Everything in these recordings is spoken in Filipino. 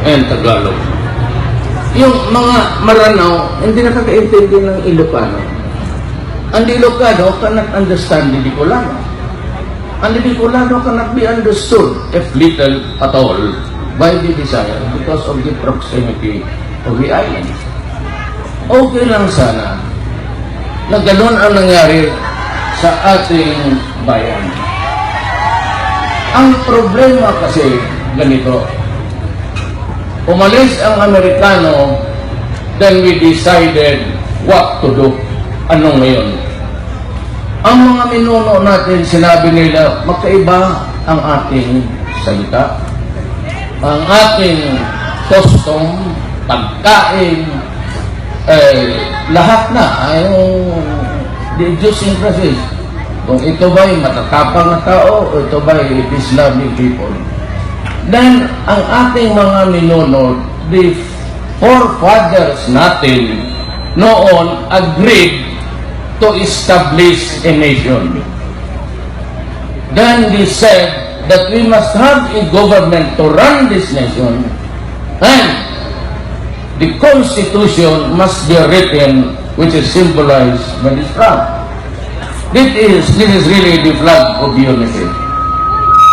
and Tagalog. Yung mga Maranao, hindi nakakaintindi ng Ilocano. Ang Ilocano cannot understand the Bicolano. And the Bicolano cannot be understood, if little at all, by the Bisaya because of the proximity of the island. Okay lang sana na ganun ang nangyari sa ating bayan. Ang problema kasi ganito, umalis ang Amerikano, then we decided what to do. Ano ngayon? Ang mga minuno natin, sinabi nila, magkaiba ang ating salita, ang ating custom, pagkain, lahat na, yung idiosyncrasies. Kung ito ba'y matatapang na tao, o ito ba'y Islamic people. Then, ang ating mga minuno, the forefathers natin noon agreed to establish a nation. Then they said that we must have a government to run this nation, and the Constitution must be written, which is symbolized by this flag. This is really the flag of unity.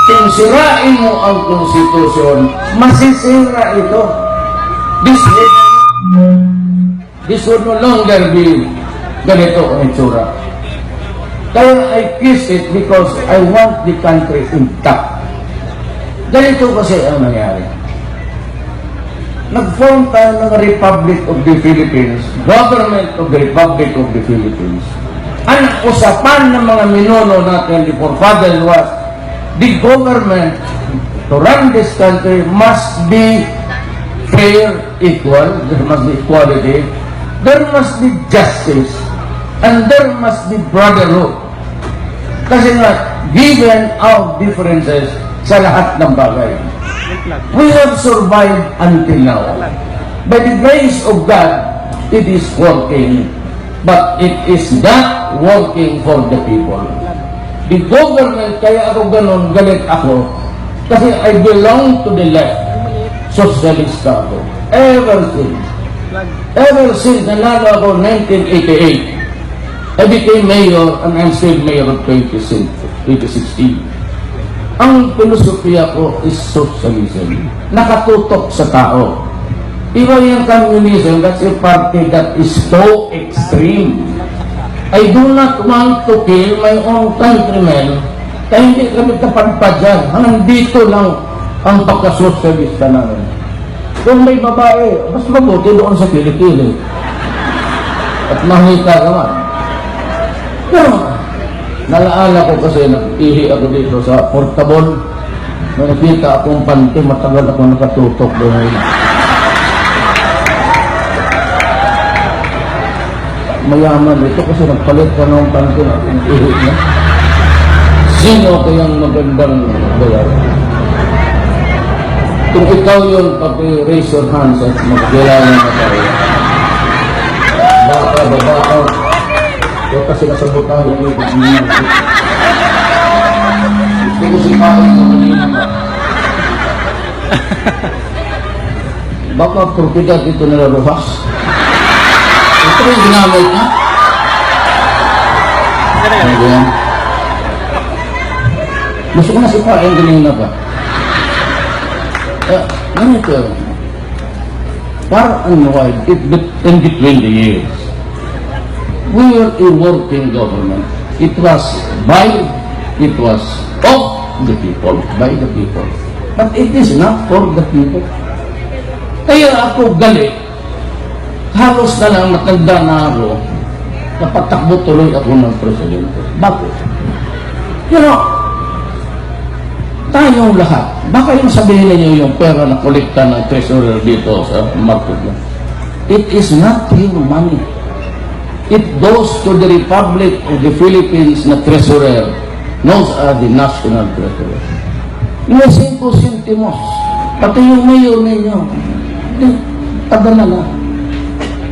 Kung sirain mo ang Constitution, masisira ito. This would no longer be ganito ang itsura. Kaya I kiss it because I want the country intact. Ganito kasi ang nangyari. Nag-form tayo ng Republic of the Philippines, Government of the Republic of the Philippines. Ang usapan ng mga minuno natin, the forefathers was, the government to run this country must be fair, equal, there must be equality, there must be justice, and there must be brotherhood. Kasi nga, given our differences sa lahat ng bagay, we have survived until now. By the grace of God, it is working, but it is not working for the people. The government, kaya ako ganun, galit ako, kasi I belong to the left, socialist ako. Ever since nanalo ako 1988, I became mayor and I'm still mayor of 2016. Ang filosofiya ko is socialism. Nakatutok sa tao. Iba yung communism, that's a party that is so extreme. I do not want to kill my own countrymen. Kaya hindi kami kapadpad dyan. Hanggang dito lang ang pagka-socialista namin. Kung may babae, mas mabuti doon sa kilikili. At mahita ka man. Pero, nalaala ko kasi nag-ihi ako dito sa portable. May nakita akong panty, matagal ako nakatutok doon. Mayaman ito kasi nagpalit ka ng panty na ihi niya. Sino kayang magandang bayar? Kung ikaw yun, pag-raise your hands at magkilala na tayo. Baka, babaka. Huwag kasi nasabotahin yung ibig niya. Gusto ko sipahin sa kanina. Baka propiedad ito nila Rojas. Ito yung ginamit niya. Ano yan? Gusto ko na sipahin kanina pa. Ganito. Far and wide, in between the years, we were a working government. It was of the people, by the people. But it is not for the people. Kaya ako galit. Halos na lang matanda na ako, napatakbo tuloy ako ng presidente. Bakit? You know, tayong lahat, baka yung sabihin niyo yung pera na kolekta ng treasurer dito sa market mo. It is not your money. It goes to the Republic of the Philippines na treasurer. Those are the national treasurer. Yung 5 centimos, pati yung mayor ninyo, taga na lang.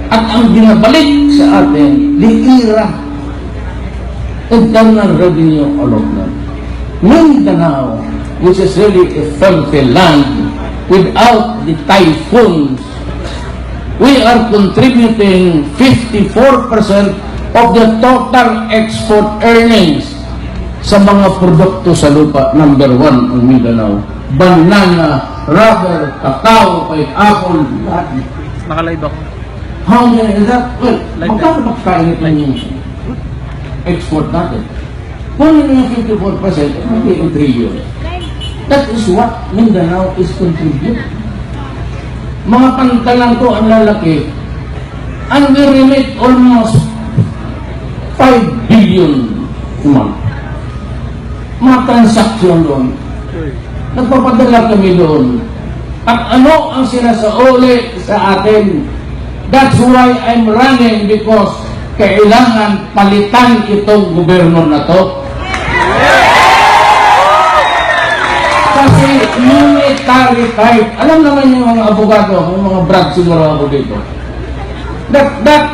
At ang binabalik sa atin, the era, internal revenue allotment. Mindanao, which is really a filthy land, without the typhoons, we are contributing 54% of the total export earnings sa mga produkto sa lupa. Number 1 ang Mindanao. Banana, rubber, kakao, pineapple, lahat. Naka-live ako. How many is that? Well, Like magkano magkainit lang yung export natin? Kung yun yung 54%, hindi yung 3 years. That is what Mindanao is contributing. Mga pantalan ko ang lalaki, and we remit almost 5 billion a month. Mga transaksyon doon. Nagpapadala kami doon. At ano ang sinasauli sa atin? That's why I'm running, because kailangan palitan itong gobyerno na to. Kasi unitary type. Alam naman yung mga abogado, yung mga brad siguro ako dito. That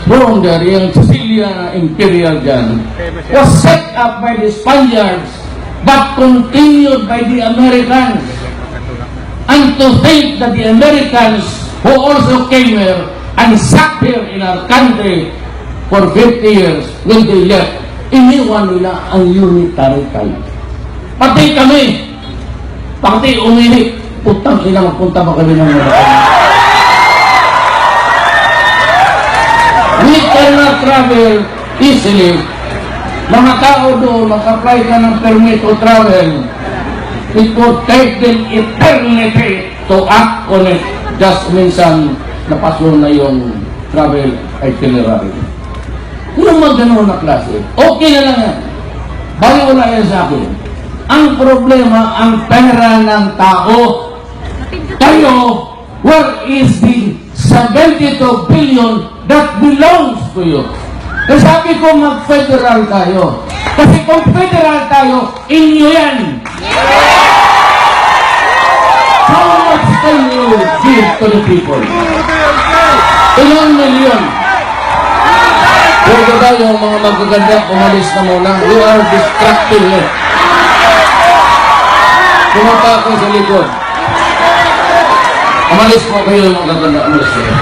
founder, yung Sicilian Imperial dyan, was set up by the Spaniards but continued by the Americans. And to think that the Americans who also came here and sat here in our country for 50 years, when they left, iniwan nila ang unitary type. Pati kami, pati uminik, putang ina, magpunta pa kami ng mga. We cannot travel easily. Mga tao doon, mag-apply ka ng permit to travel. It would take them eternity to act on it. Just minsan, napaso na yung travel itinerary. Yung mga ganun na klase, okay na lang yan. Bali wala yan sa akin. Ang problema, ang pera ng tao. Tayo, where is the 72 billion that belongs to you? Kasi sabi ko, mag-federal tayo. Kasi kung federal tayo, inyo yan. How much can you give to the people? Ilang milyon? Pwede ba yung mga magaganda, umalis na muna? You are distracting it. Pumunta ako sa likod. Umalis po kayo yung magaganda, umalis kayo.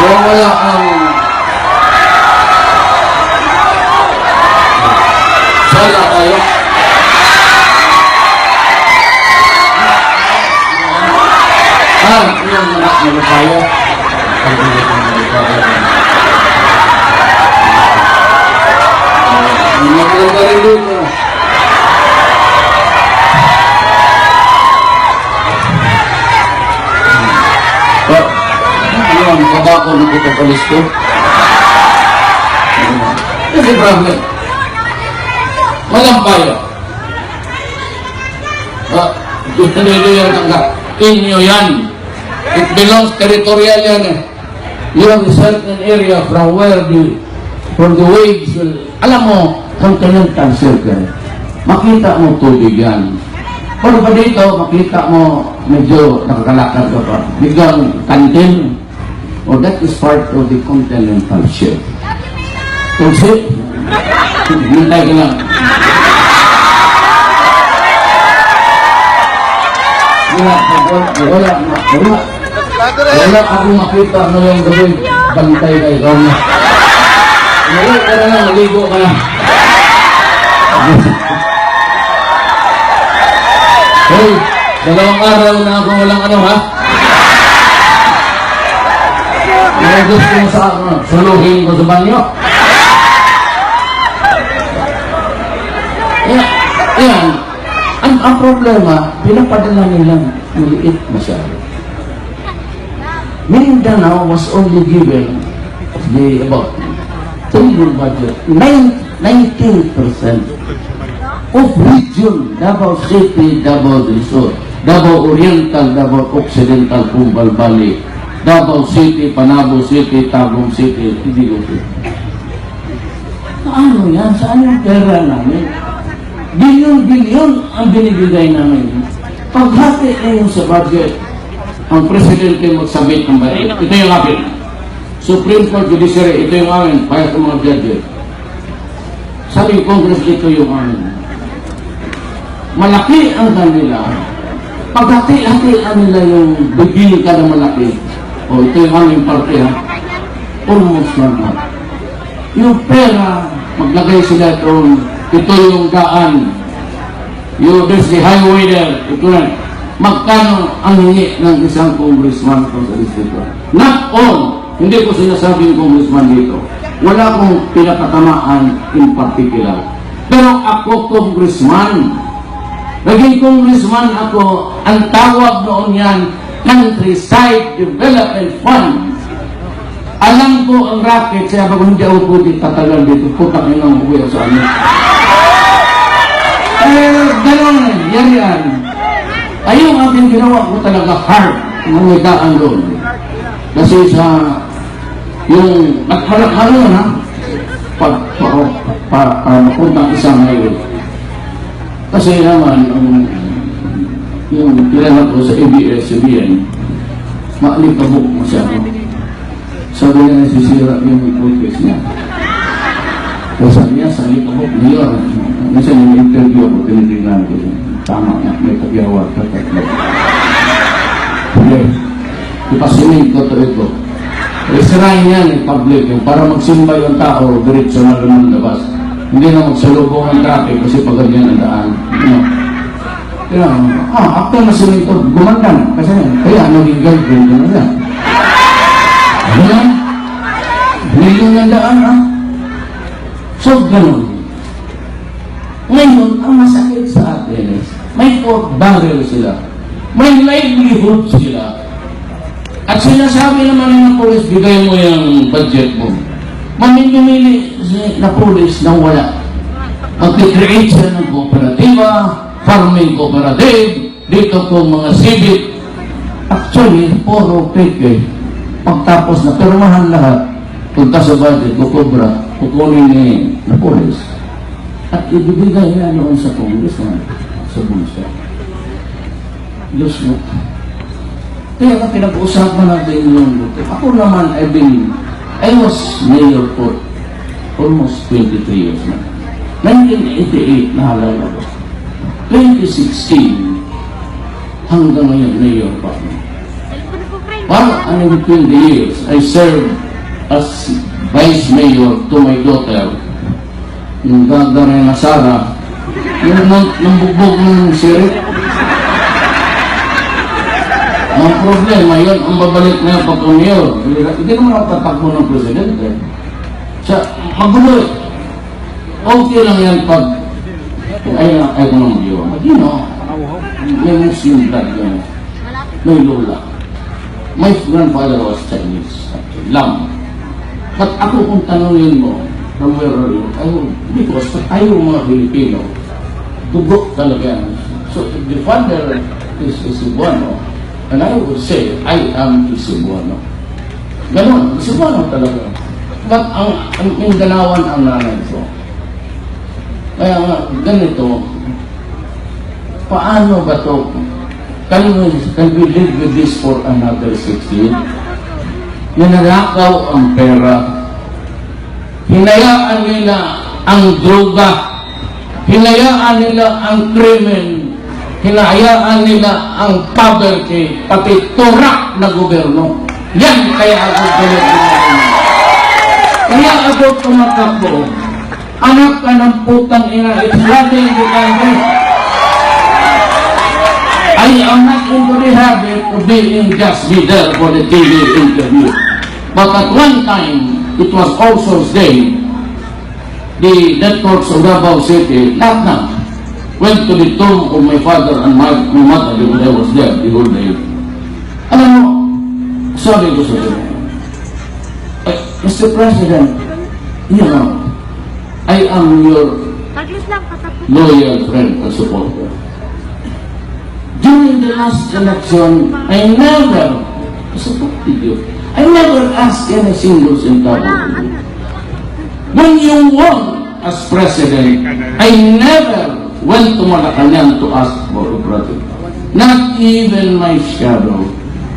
Wala ang sala tayo. Yung anak na tayo. Maganda rin dito. Ang kabako na pagkapalis ko. That's the problem. Malampaya. Gusto nyo yung tanggap. Inyo yan. It belongs territorial yan eh. You have a certain area from the waves will, alam mo, continental circle. Makita mo tubig yan. Pero pa dito, makita mo medyo nakakalakad ka pa. Biglang kantin. Oh, that is part of the continental shelf. Tulsi, hintay ka lang. Wala akong makita na yung gabi. Bantay ka ikaw na. Ngayon ka na lang, naligo ka na. Hey, 2 araw na ako walang ano ha? May gusto mo sa akin, suluhin ko sa banyo. Yan. Ang problema, pinapadala nilang maliit masyado. Mindanao was only given about total budget, 19% of region, Davao City, Davao del Sur, Davao Oriental, Davao Occidental, Cumbal Valley, Davao City, Panabo City, Tagum City, Idigo City. Ano yan? Saan yung pera namin? Bilyon-bilyon ang binibigay namin. Paghati na yung sa budget, ang presidente magsabit ng budget. Ito yung akin. Supreme Court Judiciary, ito yung amin, para sa mga judges. Sabi yung Congress, ito yung amin. malaki ang kanila, pagkati-hatian nila yung bibili ka na malaki. O ito yung aming parte ha. Almost normal. Yung pera, maglagay sila doon. Ito yung daan. There's the highway there. Ito na. Magkano ang hingi ng isang congressman ko sa distrito? Not all. Hindi ko sinasabing congressman dito. Wala akong pinakatamaan in particular. Pero ako congressman. Naging congressman ako, ang tawag noon yan, Countryside Development Fund. Alam ko ang racket, kaya bago hindi ako pwede tatagal dito, putak nyo nang uwi sa amin. Ganon, yan. Ayun aking ginawa ko talaga hard, mangitaan doon. Kasi sa, yung, ano na, para mapunta isang highway. Kasi naman, yung kilala ko sa ABS-CBN, maalikabok masyado. Sabi niya nasisira yung podcast niya. Kaya sabi niya, sa alikabok niya, minsan yung interview ako, tinitingnan ko siya. Tama nga, may kagyawat ka tatlo. Okay. Ipasinig ko ito. Isirain yan in public, yung para magsimba yung tao, diretso na lumabas. Hindi na magsalubong ang traffic kasi pagod yan ang daan. Kaya, after na sila ito, gumandan. Kasi kaya naging girlfriend ko na yan. Ano yan? Hindi yung daan, ha? So, ganun. Ngayon, ang masakit sa atin is, may pork barrel sila. May livelihood sila. At sinasabi naman ng polis, bigay mo yung budget mo. Mamimili na polis na wala. Mag-create siya ng kooperatiba, farming cooperative, dito po mga civic. Actually, puro fake. Pagtapos na pirmahan lahat, punta sa budget, kukubra, kukunin ni na polis. At ibibigay niya noon sa Congress sa bulsa. Diyos mo. Kaya na pinag-uusapan natin yung ako naman, I was mayor for almost 23 years na. 1988, nahalala ko. 2016, hanggang ngayon, mayor pa. And in 20 years, I served as vice mayor to my daughter, yung gagawin na Sara, yung nambugbog ng sirit. Ang problema yun, ang babalik na yung pagka-mayor. Hindi naman ako tatakbo ng presidente. Magulo. Okay lang yan pag ay ko ng mayor. But you know, may Muslim blood yan. May lola. My grandfather was Chinese. Lam. But ako kung tanongin mo, from where are you? Because tayo mga Pilipino, dugo talaga yan. So if the father is Cebuano, and I would say, I am Cebuano. Ganon, Cebuano talaga. But ang Mindanaoan ang nanay ko. Kaya nga, ganito, paano ba ito? Can we live with this for another 6 years? Ninanakaw ang pera. Hinayaan nila ang droga. Hinayaan nila ang krimen. Hinayaan nila ang poverty, pati turak na gobyerno. Yan kaya ako galit. Kaya ako tumatakbo. Anak ka ng putang ina, it's nothing you can do. I am not into the habit of being just be there for the TV interview. But at one time, it was also said, the networks of Davao City, not now, went to the tomb of my father and my mother because I was there the whole day. Alam mo, sorry ko sa iyo. Mr. President, you know, I am your loyal friend and supporter. During the last election, I never supported you. I never asked any single centavo. When you won as president, I never went to Malacanang to ask for a project. Not even my shadow.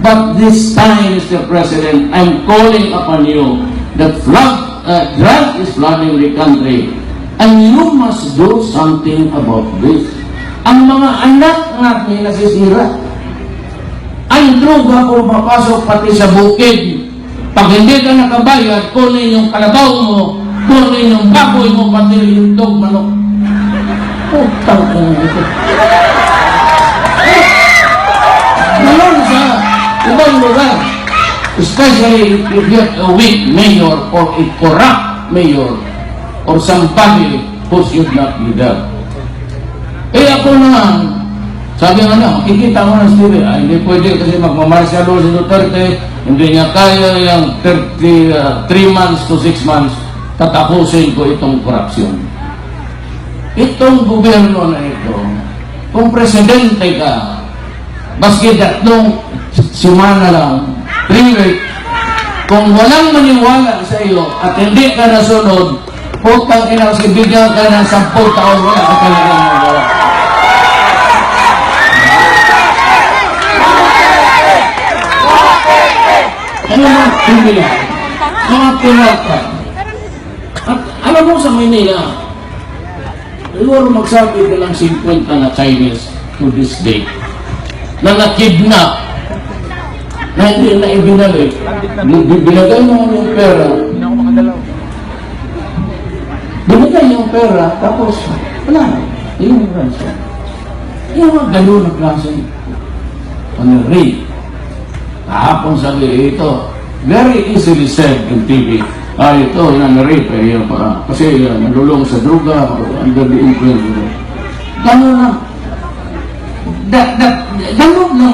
But this time, Mr. President, I'm calling upon you that drug is flooding the country. And you must do something about this. ang mga anak natin nasisira. Ang droga kung papasok pati sa bukid. Pag hindi ka nakabayad, kunin yung kalabaw mo, kunin yung baboy mo, pati yung dog manok. Putang ito. Ganon sa ibang lugar. Especially if you have a weak mayor or a corrupt mayor or somebody who should not be there. Ako naman, sabi nga na, makikita mo na Steve, hindi pwede kasi magmamarsalo si Duterte, hindi niya kaya yung 3 months to 6 months, tatapusin ko itong korupsyon. Itong gobyerno na ito, kung presidente ka, baski 3 semana lang, 3 weeks, kung walang maniwala sa iyo at hindi ka nasunod, putang ina, kasi bigyan ka ng 10 taon, wala ka talagang magawa. Ano mga pimila? Mga pinata. At alam mo sa Manila, siguro magsabi ka lang 50 na Chinese to this day na nakidnap na hindi na ibinalik. Binagay mo yung pera. Binagay yung pera, tapos wala na. Yung ransom. Yung mga gano'n na klase. Rape. Kahapon sabi, ito, very easily said in TV, ito, rape, yun pa. Kasi nalulong sa droga, under the influence. Gano'n na. Gano'n na.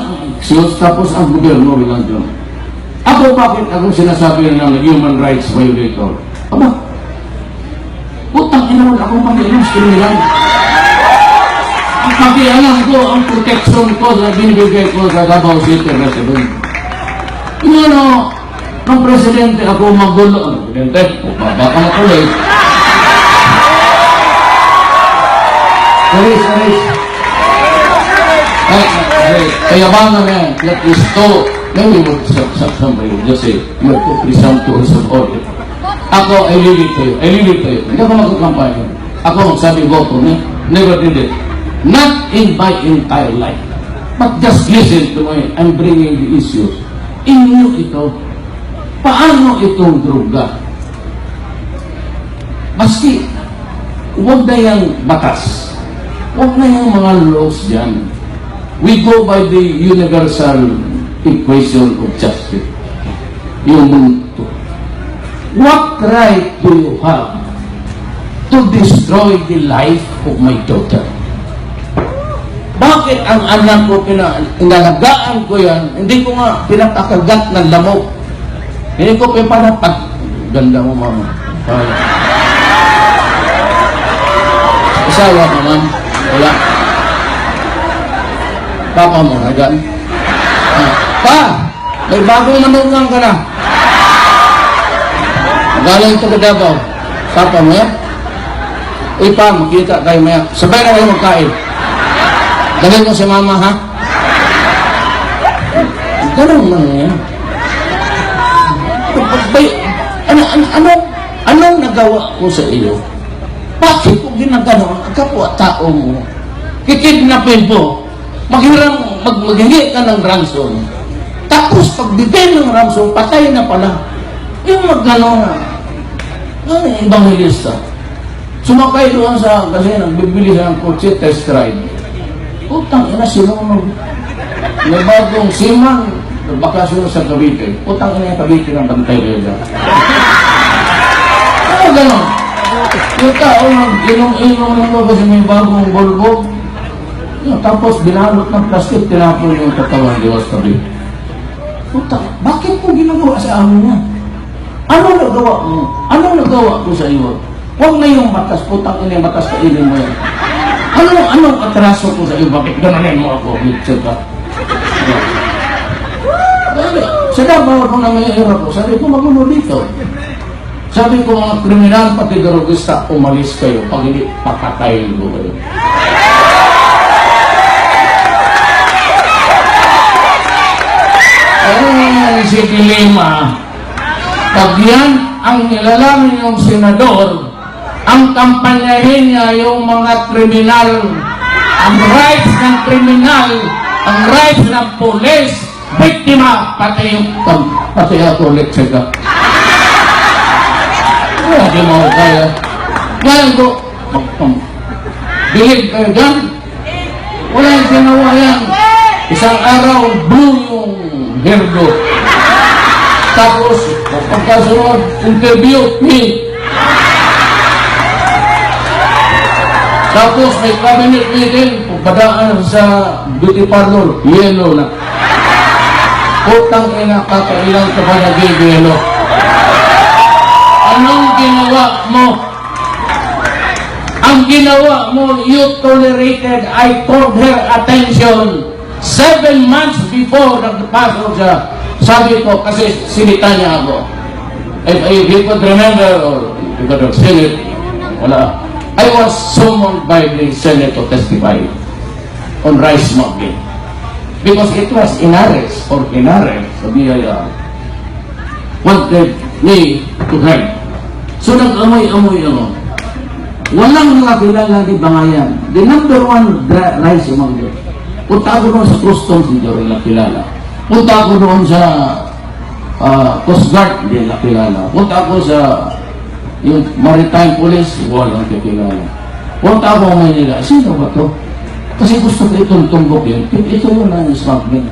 Tapos ang gobyerno bilang doon. Ako, bakit ako sinasabi ng human rights violator? Aba, putang ina, ako mag-inom, kriminal. Ang pakialam ko, ang protection ko na binibigay ko sa Davao City Resident. Ng presidente ako magulo. Ang presidente, baka na tuloy. Aris. Kayabangan na yan. That is to, maybe somebody would just say, you have to presumptuous of order. Ako, I leave it to you. Hindi ako magkakampanya. Ako magsabi voto niya. Never did it. Not in my entire life. But just listen to me. I'm bringing the issues. Inyo ito. Paano itong droga? Maski, huwag na yung batas. Huwag na yung mga laws dyan. We go by the universal equation of justice. Yung mundo. What right do you have to destroy the life of my daughter? Bakit ang anak ko, inalagaan ko yan, hindi ko nga pinapakagat ng lamok. Hindi ko pinapag... Ganda mo, mama. Asawa ka, ma'am? Wala. Papa mo, agad. Pa! May bagong manugang ka na. Galing ito ka Davao. Papa mo yan? Uy, pa, makita tayo maya. Sabay na kayo magkain. Dalhin mo si mama, ha? Ganun man yan. Anong nagawa ko sa iyo? Bakit ko ginagano ang kapwa-tao mo? Kikidnapin po. Maghingi ka ng ransom. Tapos pagbigay ng ransom, patay na pala. Yung magano na. Ano yung evangelista? Sumakay doon sa, kasi nagbibili siya ng kotse, test ride. Utang ina, sinunod. May bagong siman, bakasyon sa Cavite. Utang ina yung Cavite ng bantay rin. Ano gano'n? Yung tao, inong-inong lang mo kasi may bagong bulbog. Tapos binalot ng plastic, tinapon yung katawan, diwas tabi. Utang, bakit mo ginagawa sa amin yan? Ano nagawa mo? Ano nagawa ko sa iyo? Huwag na yung batas, putang ina yung batas, kainin mo yan. Anong atraso ko sa iyo? Bakit gananin mo ako? Etc. Sa Davao ako nangyayarap ko, sabi ko magulo dito. Sabi ko mga kriminal, pati drogista, umalis kayo. Pag hindi, papatayin ko kayo. Si Dilima, pag yan ang nilalaman yung senador, ang kampanyahin niya yung mga kriminal ang rights ng kriminal, ang rights ng pulis, biktima, pati ako ulit siya. Kaya di mo kaya. Ngayon ko, bilib kayo dyan. Wala yung ginawa yan. Isang araw, blue yung hairdo. Tapos, pagkasunod, interview, me. Tapos, may cabinet meeting, padaan sa beauty parlor, yellow na. Utang ina, kakailang ka pa nag-yellow. Anong ginawa mo? Ang ginawa mo, you tolerated, I called her attention 7 months before nagpasok siya. Sabi ko, kasi sinita niya ako. If you could remember, or you could have seen it, wala. I was summoned by the Senate to testify on rice smuggling. Because it was Inares, or Inares, sa BIR, wanted me to help. So nag-amoy-amoy ako. Walang mga kilala ni Bangayan. The number one rice smuggler. Punta ako doon sa customs, hindi rin nakilala. Punta ako doon sa Coast Guard, hindi nakilala. Punta ako sa yung Maritime Police, walang kakilala. Punta ako Manila, sino ba to? Kasi gusto ko itong tumbok yun. Ito yun na yung smuggling.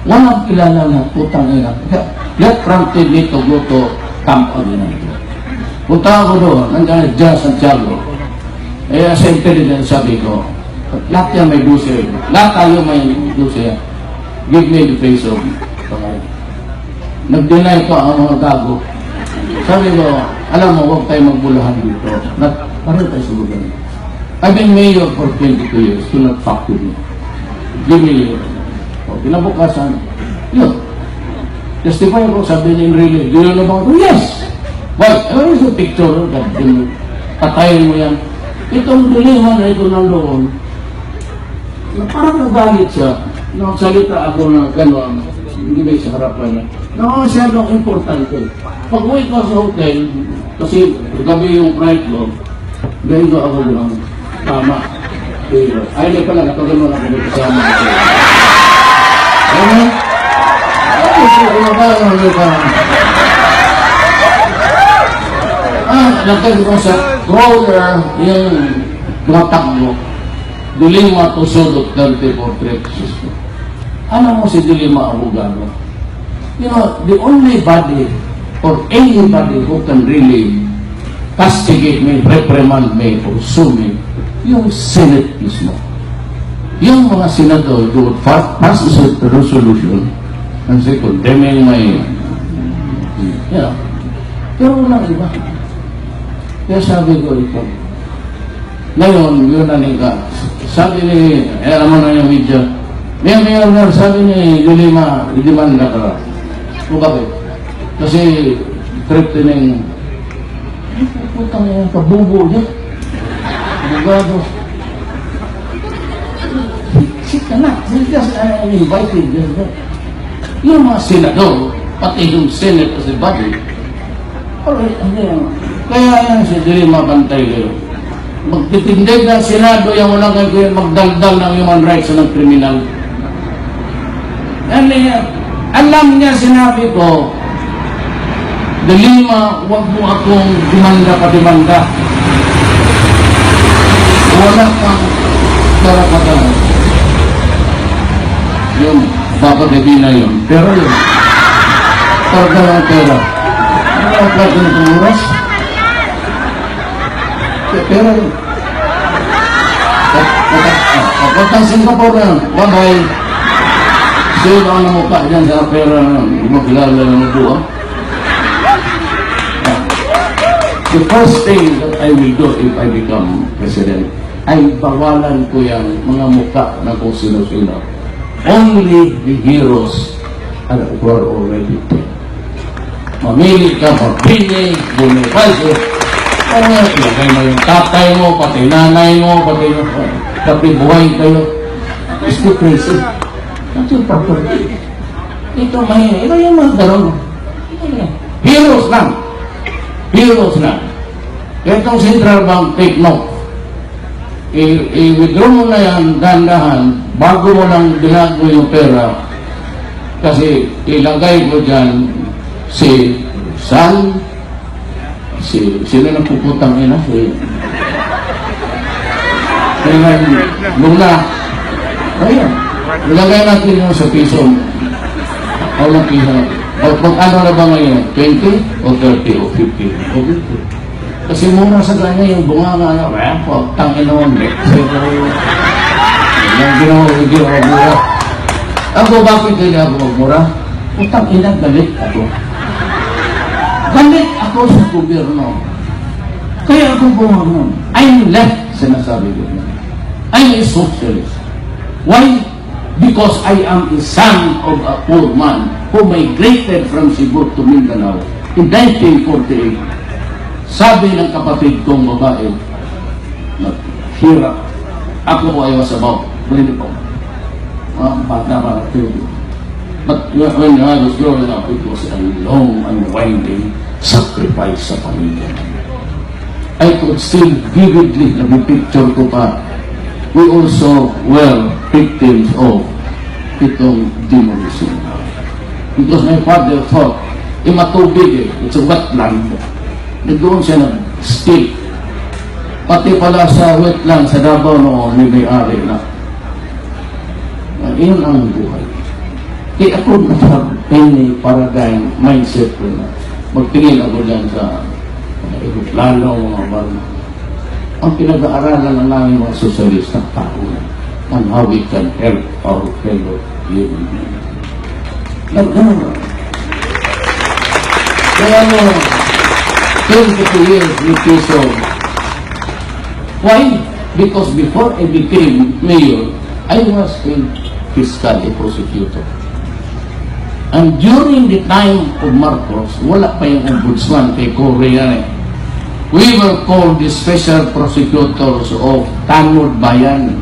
Walang kilala na putang ina. Get prompted me to go to Camp Aguinaldo. Punta ako doon, nandiyan John Santiago. Eh, as intelligence, sabi ko, lahat yan may duse. Lahat tayo may duse. Give me the face of nag-deny ko ang mga gago. Sabi ko, alam mo, huwag tayo magbulahan dito. Pareho tayo sa lugar. I've been mayor for 22 years. Do not fuck with me. Give me kinabukasan. Yun. Testify ko, sabi niya, really, do you know about it? Yes! Why? Where is the picture? Patayin mo yan. Itong diliman na ito nandoon, parang nagalit siya. Nakasalita ako na gano'n, hindi ba sa harapan niya. Masyadong importante. Pag uwi ko sa hotel, kasi gabi yung flight ko, gawin ko ako lang, tama. Ay, hindi pala, nakagano'n ako dito sa mga hotel. Ano? Ay, ano ba? Nagkaroon ko sa crawler, yung matak mo, Dilima to Sodot 34 Trexis. Ano mo si Dilima Abogado? You know, the only body or anybody who can really castigate me, reprimand me, or sue me, yung Senate mismo. Yung mga senador who would pass a resolution and say, condemning my, you know, pero walang iba. Kaya sabi ko ito, ngayon, yun na nika. Sabi ni, alam mo na yung video, Mayor, sabi ni Lilima na ka. O bakit? Kasi, threatening, putang yung kabubo niya. Abogado. Sit ka na. Just invited. Yung mga senador, pati yung Senate as a body, alright, kaya yan si Dilima Bantay kayo. Magtitindig ng Senado yung unang kayo magdaldal ng human rights ng kriminal. Alam niya, sinabi ko, Dilima, huwag mo akong demanda. Wala kang karapatan. Yung dapat na yun. Pero yun, karga ng pera. Ano ang plato ng oras? Pero yun. Pagkatang Singapore na yun, bye-bye. Sino ang namukha dyan sa pera na magkilala ng buwan? The first thing that I will do if I become president, ay bawalan ko yung mga mukha na kung sino-sino. Only the heroes who are already dead. Mamili ka, Mabini, Bonifacio, ilagay mo yung tatay mo, pati nanay mo, pati buhay kayo. It's too crazy. That's your property. Ito mahina. Ito yung mga darong. Heroes lang. Heroes lang. Itong Central Bank, take note. i-withdraw mo na yan, dahan-dahan, bago mo lang binago yung pera. Kasi ilagay ko dyan si Sal, sino na puputang ina? Luna. Ayan. Ilagay natin yung sa piso. O ng piso. Ano na ba ngayon? 20 o 30 o 50 o 50? Kasi muna sa kanya yung bunga nga na, tangin naman, yung ginawa mura. Ako, bakit hindi ako magmura? Utang ina, galit ako. Galit ako sa gobyerno. Kaya ako bumangon. I'm left, sinasabi ko. I'm a socialist. Why? Because I am a son of a poor man who migrated from Cebu to Mindanao in 1948. Sabi ng kapatid kong babae, naghirap. Ako I was about 20 po. Bata pa, 30. But when I was growing up, it was a long and winding sacrifice sa pamilya. I could still vividly picture ko pa. We also were victims of itong demolition. Because my father thought, matubig it's a wetland. Doon siya nag-stick. Pati pala sa wetland, sa Davao noon, may-ari na. Iyon ang buhay. Kaya ako na any paradigm mindset ko na magtingin ako dyan sa aeroplano, mga barno. Ang pinag-aaralan na namin mga sosyalistang tao on how we can help our fellow human beings. Kaya 22 years with peso. Why? Because before I became mayor, I was a fiscal prosecutor. And during the time of Marcos, wala pa yung ombudsman kay Korea. We were called the special prosecutors of Tanod Bayan.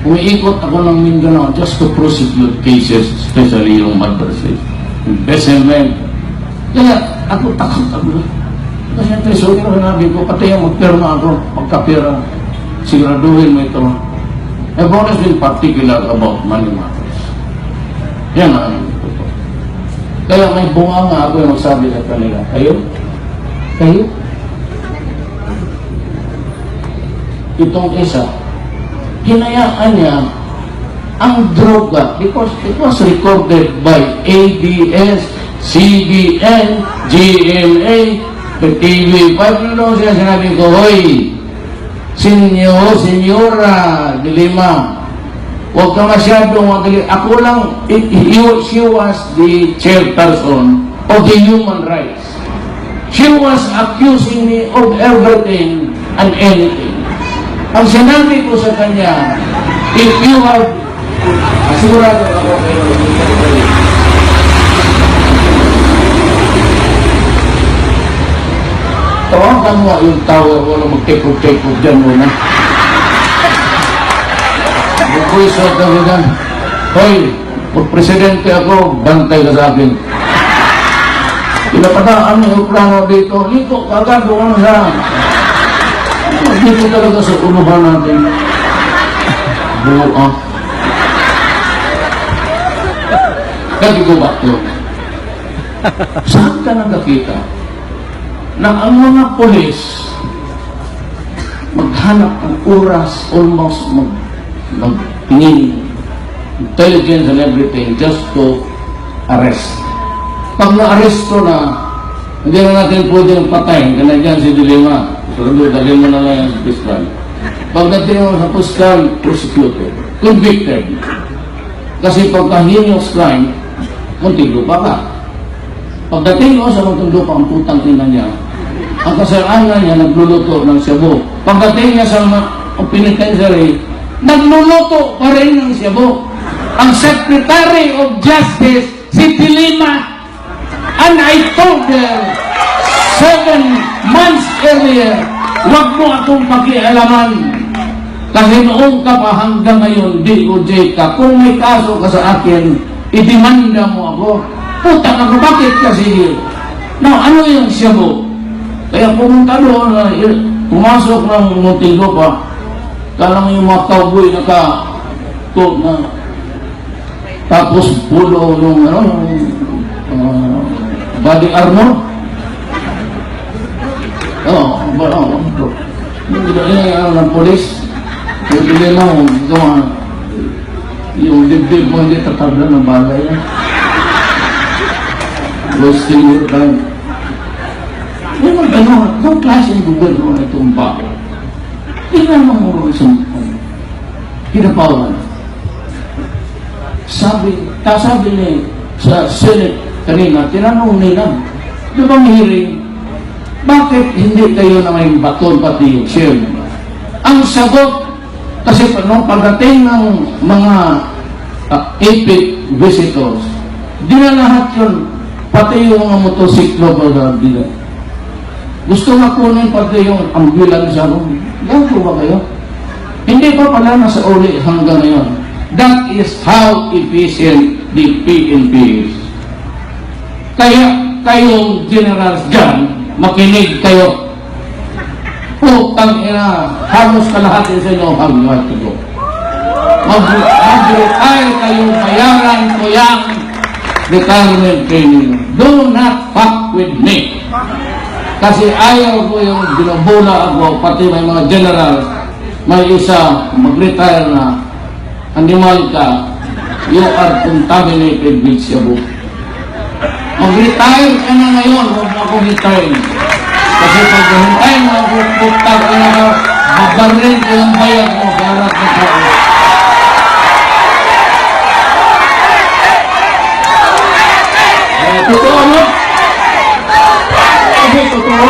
Umiikot ako ng Mindanao just to prosecute cases, especially yung murder, embezzlement. Kaya ako takot. Kasi ang treasury ko sinabi ko, pati yung magpirma ako, magkapira, siguraduhin mo ito. I've always been particular about money matters. Yan ang ito. Kaya may bunga nga ako yung magsabi sa kanila, kayo? Itong isa, hinayaan niya ang droga because it was recorded by ABS, CBN, GMA, the TV. Paano siya sinabi ko, hoy, Senyora de Lima, huwag ka masyadong magaling. Ako lang, she was the chairperson of the human rights. She was accusing me of everything and anything. Ang sinabi ko sa kanya, if you have, asigurado ako kayo, tawagan mo yung tower, wala mag-take-off dyan muna. Bukoy sa kawigan, hoy, pag-presidente ako, bantay ka sa akin. Pinapadaan mo yung plano dito, kagad doon sa... Dito talaga sa uluhan natin. Buo. Kagi ko ba ito? Saan ka nang nakita na ang mga polis maghanap ng oras, almost magtingin, intelligence and everything just to arrest. Pag na-arresto na, hindi na natin pwedeng patayin, kaya dyan si Dilema. So, dalhin mo na lang yung fiscal. Pagdating mo sa fiscal, prosecuted, convicted. Kasi pagka heinous crime, munting lupa ka. Pagdating mo sa munting lupa, ang putang ina niya, ang kasalanan niya, nagluluto ng shabu. Pagdating niya sa penitentiary, nagluluto pa rin ng shabu. Ang Secretary of Justice, si Dilima, and I told her, 7 months earlier, huwag mo akong pakialaman. Kasi noong ka pa hanggang ngayon, DOJ ka. Kung may kaso ka sa akin, idemanda mo ako. Puta ako, bakit kasi? Now, ano yung shabu? Kaya pumunta doon, pumasok ng Muntinlupa, Kala mo yung mga cowboy na tapos pulo yung body armor. Yung ng polis. Yung bili mo, yung dibdib mo hindi tatabla ng balay yan. Wasting your time. Yung gano'n, itong klaseng gobyerno na itong bako. Tingnan mo mo isang pinapawan. Sabi ni sa Senate kanina, tinanong nila, di ba hearing, bakit hindi kayo na may baton pati yung chairman? Ang sagot, kasi pagdating ng mga epic visitors, di na lahat yun, pati yung mga motosiklo ba nila. Gusto nga kunin pati yung ambulance sa room. Yan po ba kayo? Hindi pa pala nasa uli hanggang ngayon. That is how efficient the PNP is. Kaya kayong generals dyan, makinig kayo. Putang ina, halos kalahati sa inyo ang to go. Mag-retire kayong bayaran ko yung retirement training. Do not fuck with me. Kasi ayaw ko yung binabula ako, pati may mga general, may isa mag-retire na, animal ka, you are contaminated with shabu. Mag-retire ka na ngayon, huwag na akong retire. Kasi pag hintay mo, putang ina ka, babarin ko yung bayad mo, barat na tao. Totoo mo? Totoo.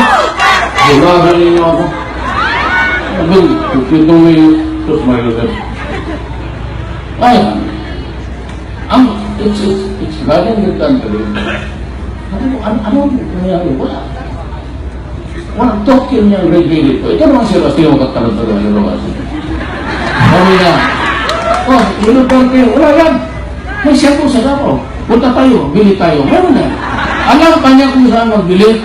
Burahan ninyo ako. Abang, tutulong mo yung tos may lugar. Ayan. It's running the country. Ano nangyari? Wala. Walang token niyang regulator. Ito naman si Rastio magkakaroon ng Rojas. Sabi na, inutan kayo. Wala yan. May siya po sa Davao. Punta tayo, bili tayo. Meron na. Alam pa niya kung saan magbili.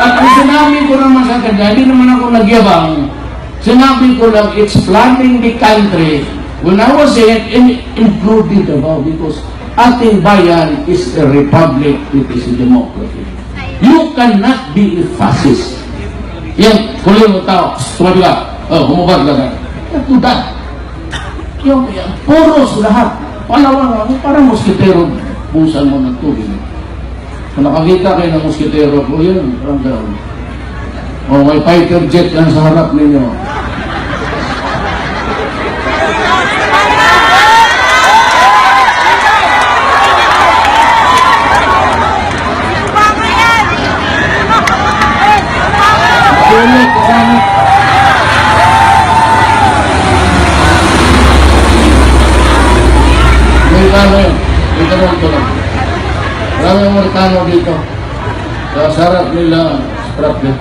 At kung sinabi ko naman sa kanya, hindi naman ako nagyabang. Sinabi ko lang, it's flooding the country. When I was saying, including Davao, because ating bayan is a republic, it is a democracy. You cannot be a fascist. Yan, kulit mo tao, tumabi ka, humubad ka na. Do that. Yung puros lahat. Palawan, parang moskitero, busan mo ng tubig. Kung nakakita kayo ng moskitero, yun, parang gano'n. May fighter jet yan sa harap ninyo. Sulit, kasama. Amerikano yun. Dito mo ito lang. Maraming Amerikano dito. Sa sarap nila, Spratly.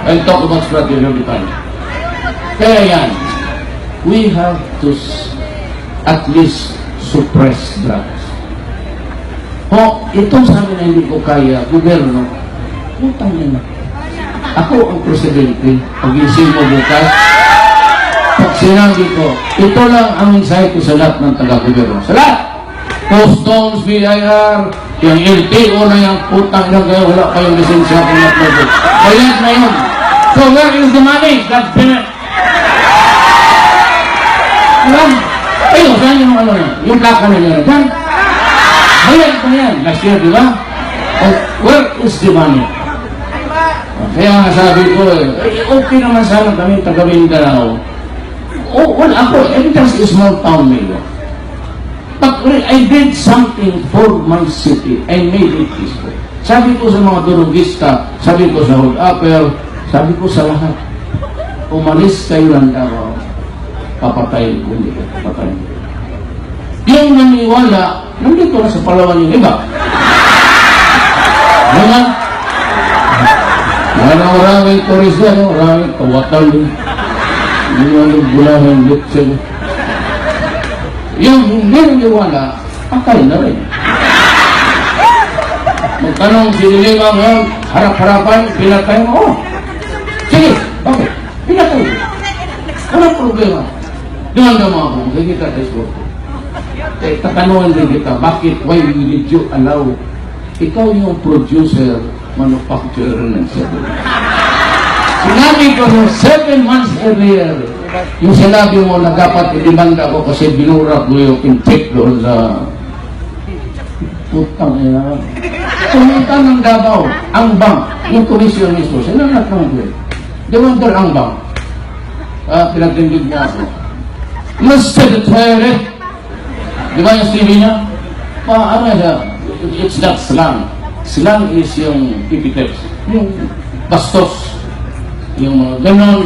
I'll talk about Spratly every time. Kaya yan, we have to at least suppress drugs. Ito sa amin na hindi ko kaya, gobyerno, utang yan. Ako ang presidente, pag-isip mo bukas, pag sinabi ko, ito lang ang mensahe ko sa lahat ng taga-gobyerno. Sa lahat! Customs, BIR, yung LTO na yung putang na kayo, wala kayong lisensya kung not-level. Bayad na yun. So where is the money? God damn it! Alam, kayo, saan yung ano na? Yung plaka na nyo na dyan? Bayad na yan. Last year, di ba? Where is the money? Kaya nga sabi ko, okay naman sana kami taga-Mindanao. Well, ako, just a small town mayor. But I did something for my city. I made it peaceful. Sabi ko sa mga durugista, sabi ko sa hold-upper, sabi ko sa lahat, umalis kayo lang daw, papatayin ko, hindi ko papatayin. Yung naniwala, nandito na sa Palawan yung iba. Diba? Maraming tourist yan, maraming kawatan din. Yung bulahan, lutsin. Yung hindi naniwala, patay na rin. Magtanong si Dilima ngayon, harap-harapan, pinatay mo. Sige, bakit? Pinatay. Walang problema. Doon naman ako, hindi kita tayo. Tatanungan din kita, bakit, why did you allow, ikaw yung producer, manufacturer ng sabon. Sinabi ko no, 7 months earlier, yung sinabi mo na dapat idemanda ko kasi binura ko yung intake doon sa putang ina. Pumunta ng Davao, ang bank, yung komisyon mismo, sinanat ng ko. Demandar ang bank. Pinagtindig mo ako. Mr. Secretary, di ba yung CV niya? Ano siya? It's not slang. Slang is yung epithets. Yung bastos. Yung ganon.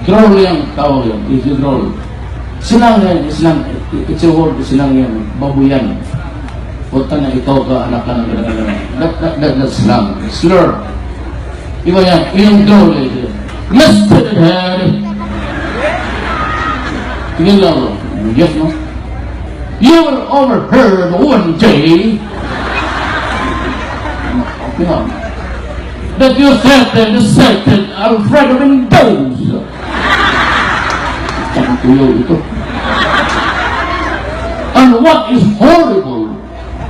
Droll yung tawag yun. It's a droll. Slang yan. Slang. It's a word. Slang yan. Babuyan. Punta na ikaw ka, anak ka ng that's slang. Slur. Iba yan. Yung droll. Mr. Secretary. Tingin lang ako. Yes, no? You were overheard one day that you said Alfredo Mendoza. Ang tuyo ito. And what is horrible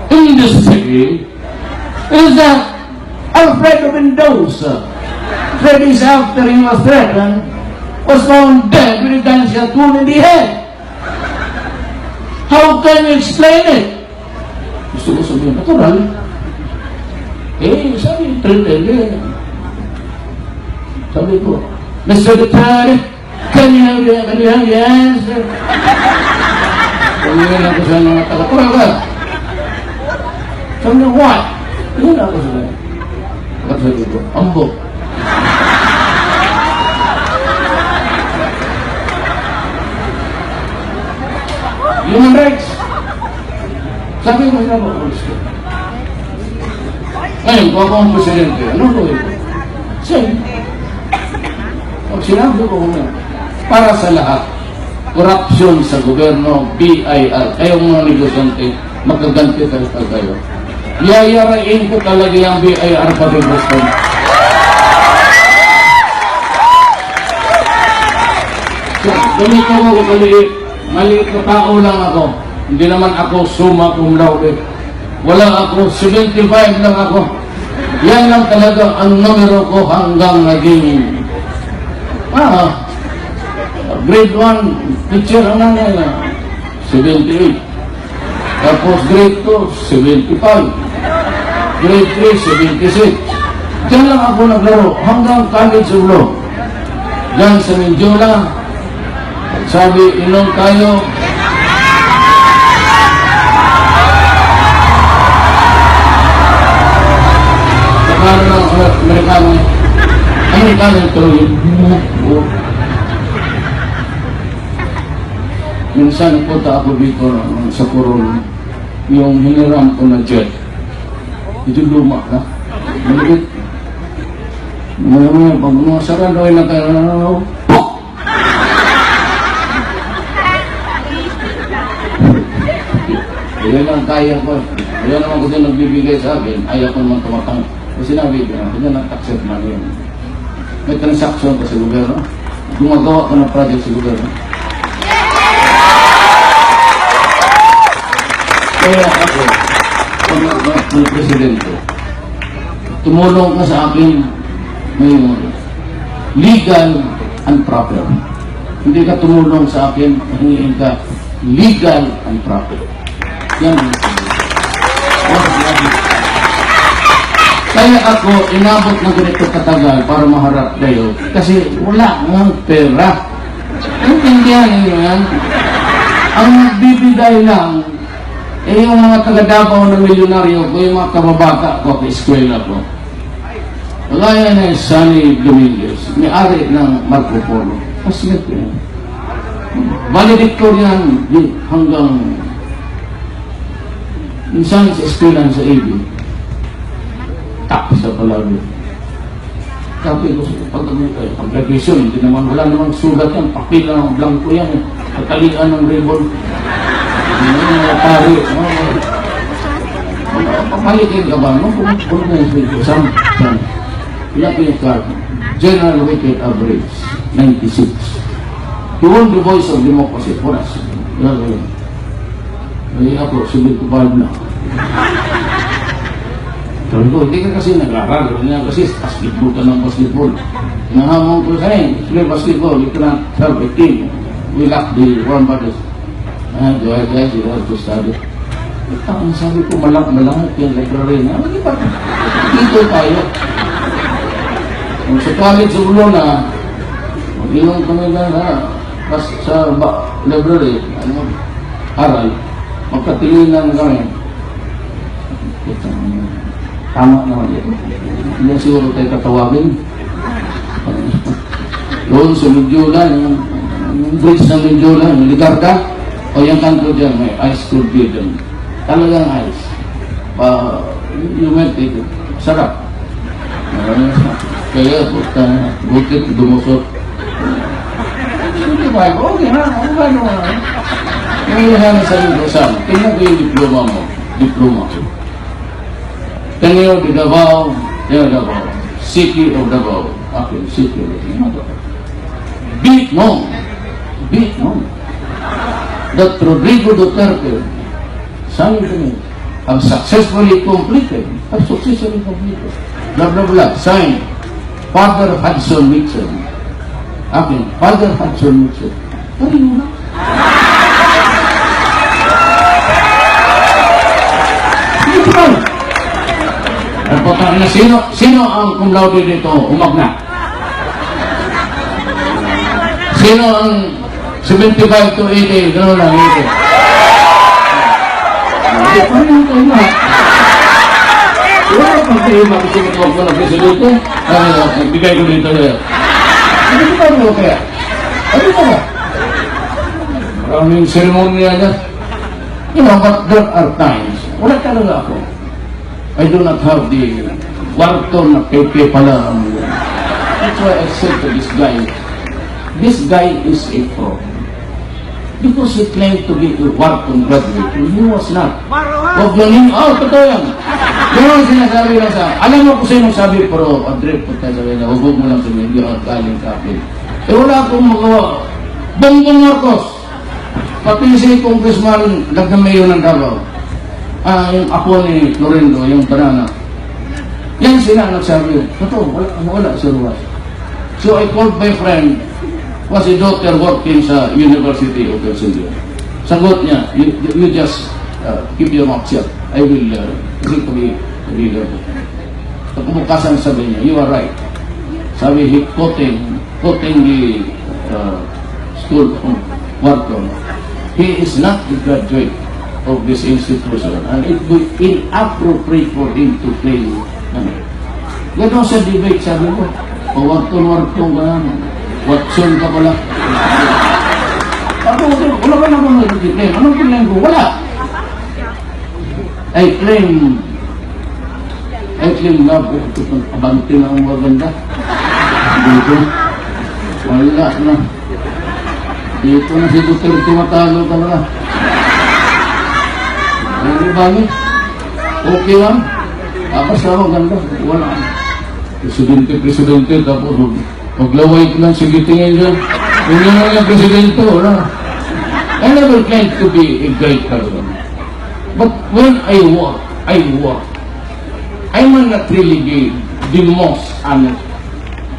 in this city is that Alfredo Mendoza, Freddy's after he was threatened, was found dead with a gunshot wound in the head. How can you explain it? Gusto ko sabihin, natural. Sabi, threatened. Sabi ko, Mr. Secretary, can you have the answer? Pagiging ako sa mga taga-tural ka. Sabi niya, what? Pagiging ako sa mga. Sabi ko, ambok. Human rights. Sabi ko, ina ba? Ngayon, kung ako ang presidente, ano ko ito? Sige. Pag sinabi ko kung para sa lahat, korupsyon sa gobyerno, BIR, kayong mga negosyante, magkaganti kayo. Yayarain ko talaga yung BIR pati Boston. So, ganito ko maliit na tao lang ako. Hindi naman ako summa cum laude. Wala ako, 75 lang ako. Yan lang talaga ang numero ko hanggang naging grade 1 teacher ang nanay na 78. Tapos grade 2, 75. Grade 3, 76. Diyan lang ako naglaro hanggang college of law. Diyan sa Mindiola. Sabi, inom tayo. Sakano ng Amerikano ito yun. Minsan punta ako dito sa Coron, yung hiniram ko na jet. Ito luma na. Maligit. Pag mga sarado ay nagkano, yan ang kaya ko. Yan naman kasi nagbibigay sa akin. Ayaw ko naman tumatang. Kasi sinabi ko na, yan ang accept na yun. May transaction ko sa gobyerno. Gumagawa ko ng project sa gobyerno. Kaya ako, ng presidente, tumulong ka sa akin ngayon, legal and proper. Hindi ka tumulong sa akin, hingin ka legal and proper. Yan ang kaya ako inabot na ganito katagal para maharap kayo kasi wala ng pera. Intindihan niyo yan? Ang nagbibigay lang yung mga taga-Davao na milyonaryo ko, yung mga kababata ko, ka-eskwela ko. Gaya na Sunny Dominguez, may-ari ng Marco Polo. Kasi ito yan. Valedictorian hanggang minsan sa eskwela sa AB, tapos sa palagi. Sabi ko, pag graduation, hindi naman, wala namang sulat yan, papel lang ang blanco yan, katalian ng ribbon. Mga pari, papalitin ka ba? Kung na yung exam, Ilang ko yung card. General weighted average, 96. He won the voice of democracy for us. Ay ako, 75 na. Sabi ko, hindi ka kasi nag-aaral. Hindi ka kasi basketball ka ng basketball. Nahamon ko sa play basketball, you cannot have a team. We lack the warm bodies. Guys, you have to study. Ang sabi ko, malangit yung library na. Hindi ba? Dito tayo. Sa college sa ulo na, mag-inom kami na sa library, aral, magkatilinan kami. Tama naman yun. Hindi siguro tayo katawagin. Doon sa Medjola, yung bridge ng Medjola, yung Ligarda, o yung kanto dyan, may ice could be dyan. Talagang ice. You melt it. Sarap. Kaya, bukit, dumusot. Hindi ba? Okay na. Okay na. Ngayon na sa iyo, Sam, tingnan ko yung diploma mo. Diploma ko. Tenyo de Davao, Davao. City of Davao. Okay, City of Davao. Be it known that Rodrigo Duterte, San Antonio, have successfully completed, blah, blah, blah, signed, Father Hudson Nixon. Okay, Father Hudson Nixon. Ano yun na? Dito ba? Sino ang cum laude dito umagna? Sino ang 75 to 80? Gano'n lang, 80. Paano kayo na? Wala pang kayo makisimutuwag ko na presidente. Bigay ko dito na. Ano ba mo kaya? Ano ba? Maraming seremonya niya. You know, but there are times, wala talaga ako. I do not have the kwarto na pepe pala. That's why I said to this guy is a fraud. Because he claimed to be a Wharton graduate, he was not. Huwag yun, totoo yan. Yun ang sinasabi lang sa, alam mo kung sino sabi, pero Andre, pagka sabi na, huwag mo lang sabihin, hindi ako galing kapit. Wala akong magawa. Bongbong Marcos, pati si Congressman, nagkamayo ng Davao. Yung apo ni Florendo, yung banana. Yan sila nagsabi, totoo, wala sa ruwas. So I called my friend, was a doctor working sa University of Helsinki. Sagot niya, you just keep your mouth shut. I will listen to the leader. Pagbukasan sabi niya, you are right. Sabi, he quoting the school of Wharton. He is not a graduate of this institution and it would be inappropriate for him to claim. Gano'n sa debate, sabi ko, Wharton ka na. Watson ka pala. Wala ka naman nag-claim. Anong claim ko? Wala. I claim love. Abante na ang maganda. Dito. Wala na. Dito na si Duterte matalo talaga. Ano ba niya? Okay lang. Basta maganda. Wala. Presidente, tapos maglaway ko lang, sige tingin dyan. Kung yun lang yung presidente, wala. I never claimed to be a great person. But when I work, I might not really be the most honest.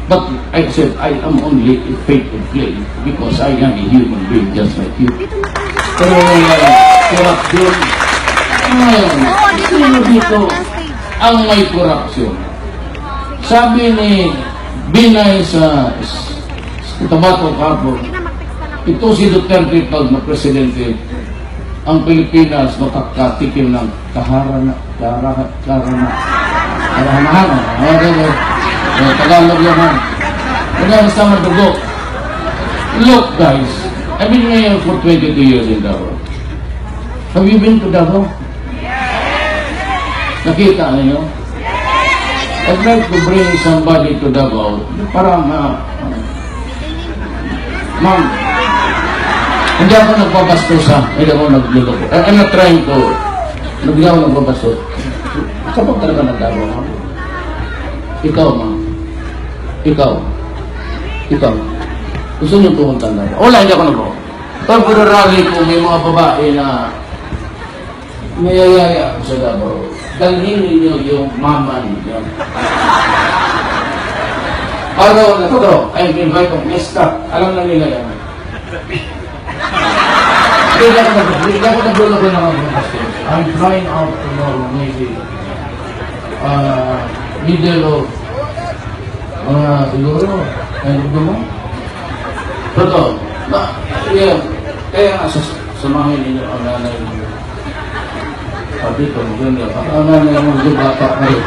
But I said, I am only a faithful claim because I am a human being just like you. Pero corruption, ngayon, sino dito ang may corruption? Sabi ni Binay sa Cotabato Harbor, ito si Duterte pag na-presidente, ang Pilipinas makakatikim ng kaharana. Tagalog yan ha. Wala basta madugo. Look guys, I've been here for 22 years in Davao. Have you been to Davao? Nakita niyo? I'd like to bring somebody to Davao para ma'am, hindi ako nagbabastos ha. Hindi ako nagluloko. I'm not trying to, hindi ako nagbabastos. Kapag talaga ng Davao ha. Ikaw ma'am, ikaw, gusto niyo pumunta na? Wala, hindi ako nag-o. Temporarily kung may mga babae na mayayaya sa Davao, dalhin ninyo yung mama ninyo. Araw na to, I'm invited, mister, alam na nila yan. Hindi ako nagulog ko ng mga questions. I'm flying out tomorrow, maybe middle of siguro, end of the month. Totoo. Yeah. Kaya nga, samahin ninyo ang nanay mo. Sabi ko, maganda. Ang nanay mo, yung bata kayo.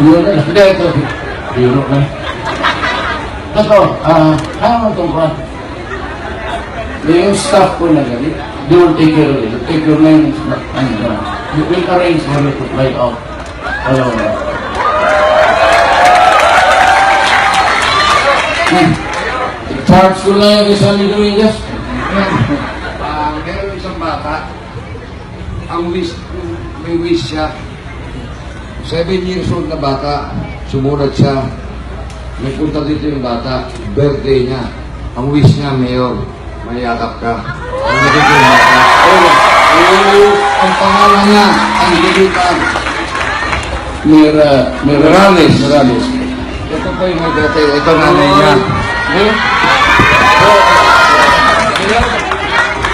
Yun na lang. Hindi, ito. Europe lang. Totoo. Ano itong ba? Yung staff ko na galit, they will take care of it. Take your names and you will arrange for it to fly out. Alam mo na. Charge ko lang yung kasali doing this. Meron isang bata, may wish siya. 7 years old na bata, sumunod siya. May punta dito yung bata, birthday niya. Ang wish niya, Mayor, mayakap ka. Ang nagiging yung bata. Ang pangalan niya, ang dilitan. Morales. Ito po yung may birthday, ito nanay niya.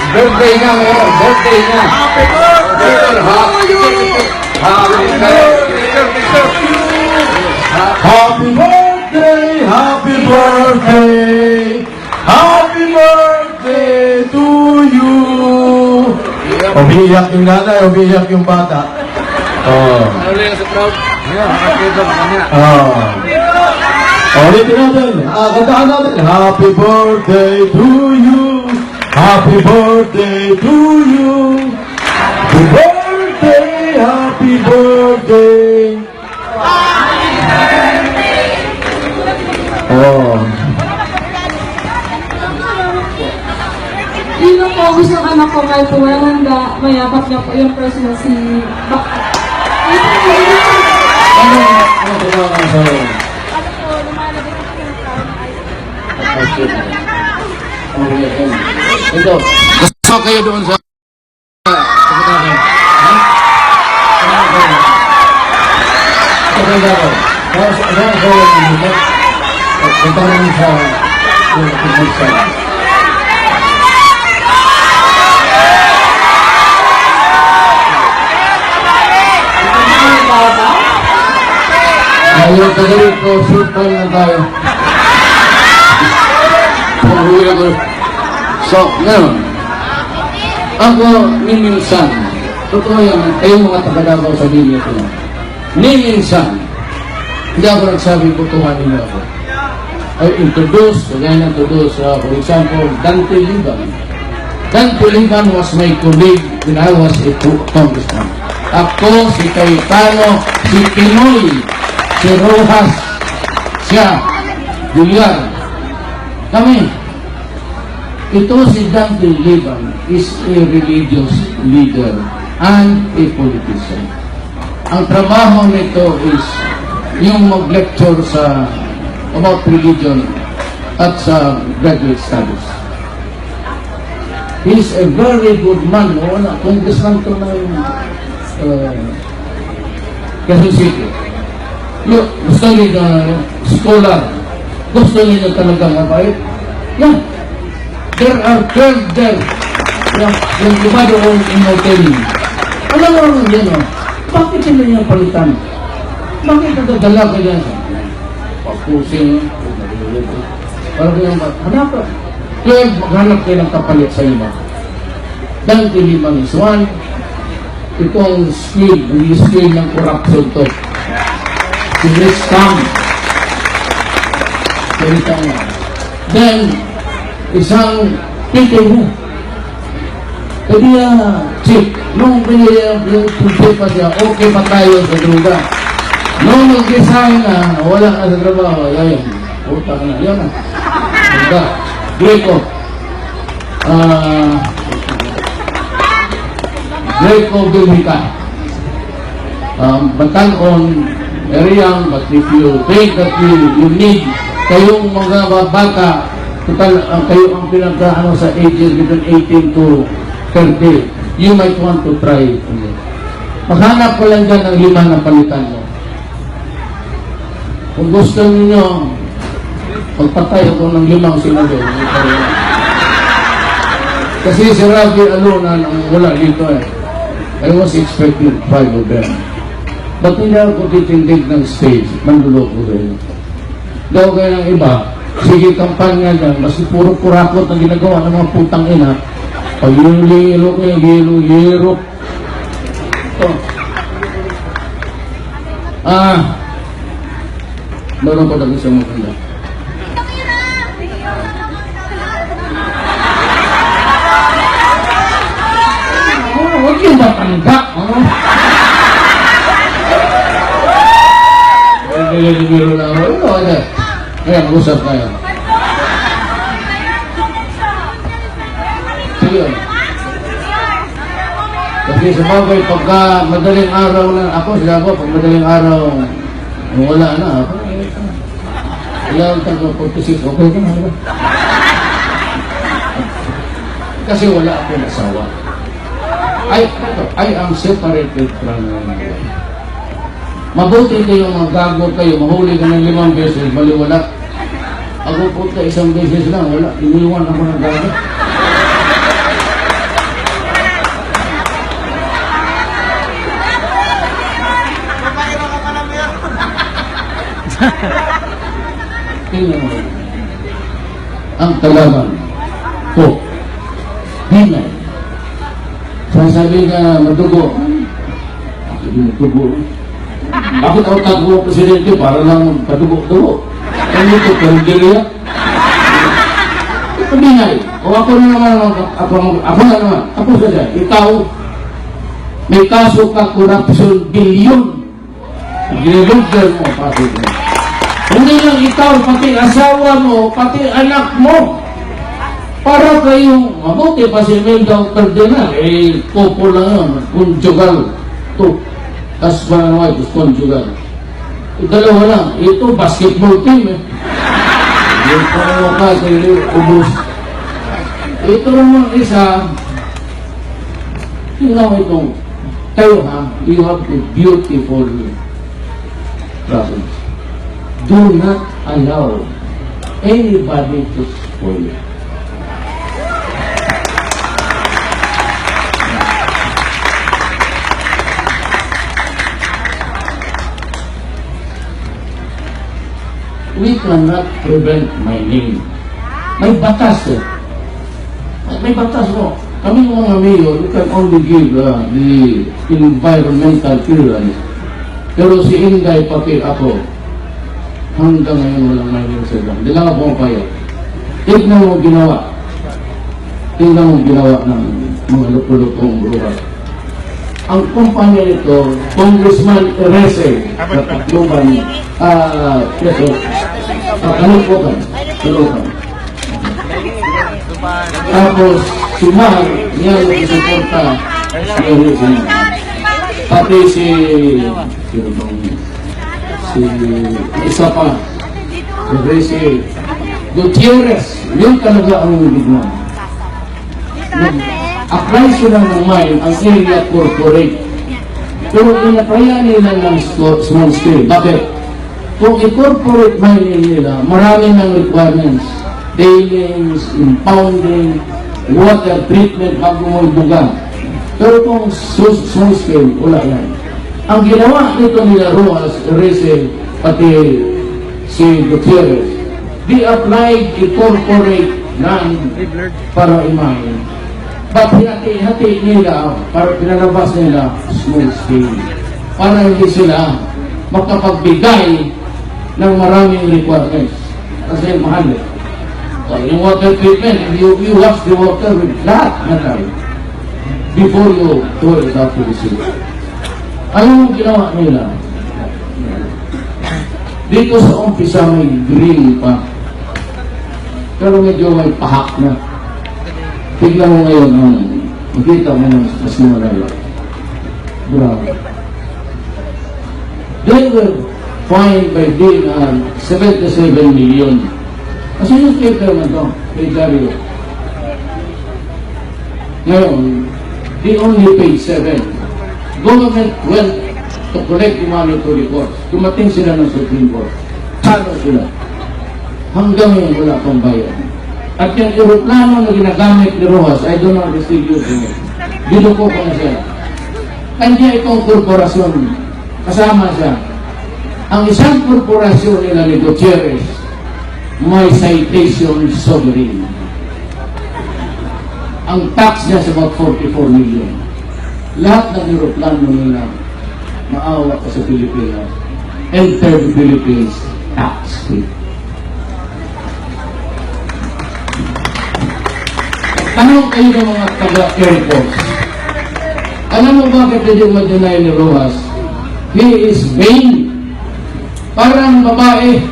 Birthday niya, Mayor, birthday niya. Happy birthday, happy birthday, happy birthday to you. Umiiyak yung nanay, umiiyak yung bata. Oh. Ulitin natin. Kantahan natin. Happy birthday to you. Happy birthday to you. Happy birthday, happy birthday. Oh. Sino po gusto ng anak ko kahit po walang handa, mayakap niya po yung personal si Bakit. Ano kailangan sa'yo? Ano po, lumalabas po yung Ito. Gusto kayo doon sa sekretary? Ha? Sekretary. Saan kayo dito? Punta namin sa pagkakita. Ayaw tagalit ko, short time na tayo. So, ngayon, ako, minsan, totoo yan, kayong mga taga-Davao sa linya ko lang. Minsan, hindi ako nagsabi ko, tuhanin mo ako. I introduce, for example, Dante Liban. Dante Liban was my colleague when I was a congressman. Ako, si Cayetano, si Pinoy, si Rojas, siya, Villar. Kami. Ito si Dante Liban is a religious leader and a politician. Ang trabaho nito is yung mag-lecture sa about religion at sa graduate studies. He's a very good man. Congressman to na yung Quezon City. Gusto niyo scholar. Gusto niyo talagang mabait. Yan. There are 12 there. Yung iba doon in hotel. Alam mo naman yan, bakit sila yung palitan? Bakit nadadala ka yan? Papusin, parang yung hanap ka. 12, maghanap kayo ng kapalit sa iba. Dante Liban is one. Itong skill, hindi skill ng corruption to. Scam. Then, isang PTU. Hindi chief, nung binili yung chief pa siya, okay pa tayo sa druga. Nung nag-design na, wala na sa trabaho, ayun, puta ka na, yun na. Druga. Greco. Greco Bilhika. Batalon very young, but if you think that you need, kayong mga bata, total, kayo ang pinagkaano sa ages between 18 to 30, you might want to try it. Maghanap ko lang dyan ng 5 na palitan mo. Kung gusto niyo, magpatay ako ng 5 senador. Kasi si Rafi Aluna nang wala dito eh. I was expecting 5 of them. Ba't hindi ako titindig ng stage? Manduloko rin. Daw kayo ng iba, sige kampanya dyan, kasi puro kurakot ang ginagawa ng mga putang ina. Pag yung liro kayo, liro. Ito. Meron ko lang isang maganda. Huwag yung matanda. Biro lang ako. Ito, ano? Kaya, mag-usap tayo. Sige. Kasi sa bagay, pagka madaling araw na, ako, pag madaling araw, wala na. Ilang tayo, 46, okay ka na. Kasi wala ako nasawa. I am separated from mabuti kayo, mga gago kayo, mahuli ka ng 5 beses, baliwala. Ako po ka 1 beses lang, wala, iniwan ako ng gago. Tingnan mo. Ang kalaban ko, hinay. Sasabi ka madugo. Ako din madugo. Bakit ako tago ang presidente para lang padugo-dugo? Ano ito, karinderya? Ito binay. O ako na naman, ako na naman. Ako siya. Ikaw, may kaso ka corruption billion. Ginilugdal mo, pati mo. Hindi lang ikaw, pati asawa mo, pati anak mo. Para kayong mabuti pa si Mildao Cardinal, couple lang yun, conjugal. Ito, husband and wife is conjugal. Dalawa lang, ito basketball team eh. Yung pangalawa ka, kayo ubus. Ito naman isa, tingnan mo itong, kayo ha, you have a beautiful presence. Do not allow anybody to spoil it. We cannot prevent mining. May batas eh. May batas mo. Kami mga mayor, we can only give the environmental clearance. Pero si Inday, pati ako, hanggang ngayon walang mining sa dam. Hindi lang ako pumapayag. Tignan mo ginawa. Tignan mo ginawa ng mga lupo-lupong buhay. Ang kumpanya nito, Congressman Erese, Katluban, Kalupokan. Tapos, sumahal niya nagsuporta si Erese. Pati si isa pa, Erese, Gutierrez, yun talaga ang bigman. Apply sila ng mine ang area corporate. Pero inapraya nila ng small scale. Bakit? Kung i-corporate mining nila, marami ng requirements. Tailings, impounding, water treatment bago mo ibuga. Pero kung small scale, wala yan. Ang ginawa nito nila Rojas, Erese, pati si Gutierrez, they applied i-corporate land para i-mine. But hati nila, para pinalabas nila, small scale. Para hindi sila makapagbigay ng maraming requirements. Kasi mahal eh. So, yung water treatment, you wash the water with that metal before you throw it out to the sea. Ano yung ginawa nila? Dito sa umpisa may green pa. Pero medyo may pahak na. Tignan mo ngayon, makita mo mas malala. Bravo. They were fined by DNR 77 million. Kasi yung paper na to, kay Dario. Ngayon, they only paid 7. Government went to collect the money to the court. Dumating sila ng Supreme Court. Talo sila. Hanggang ngayon wala pang bayan. At yung aeroplano na ginagamit ni Rojas, I don't know if still using it. Binuko ko na siya. Kanya itong korporasyon. Kasama siya. Ang isang korporasyon nila ni Gutierrez, may citation sovereign. Ang tax niya is about 44 million. Lahat ng aeroplano nila, maawa ka sa Pilipinas, enter the Philippines tax-free. Tanong kayo ng mga taga-airports. Alam mo bakit hindi ma-deny ni Rojas? He is vain. Parang babae.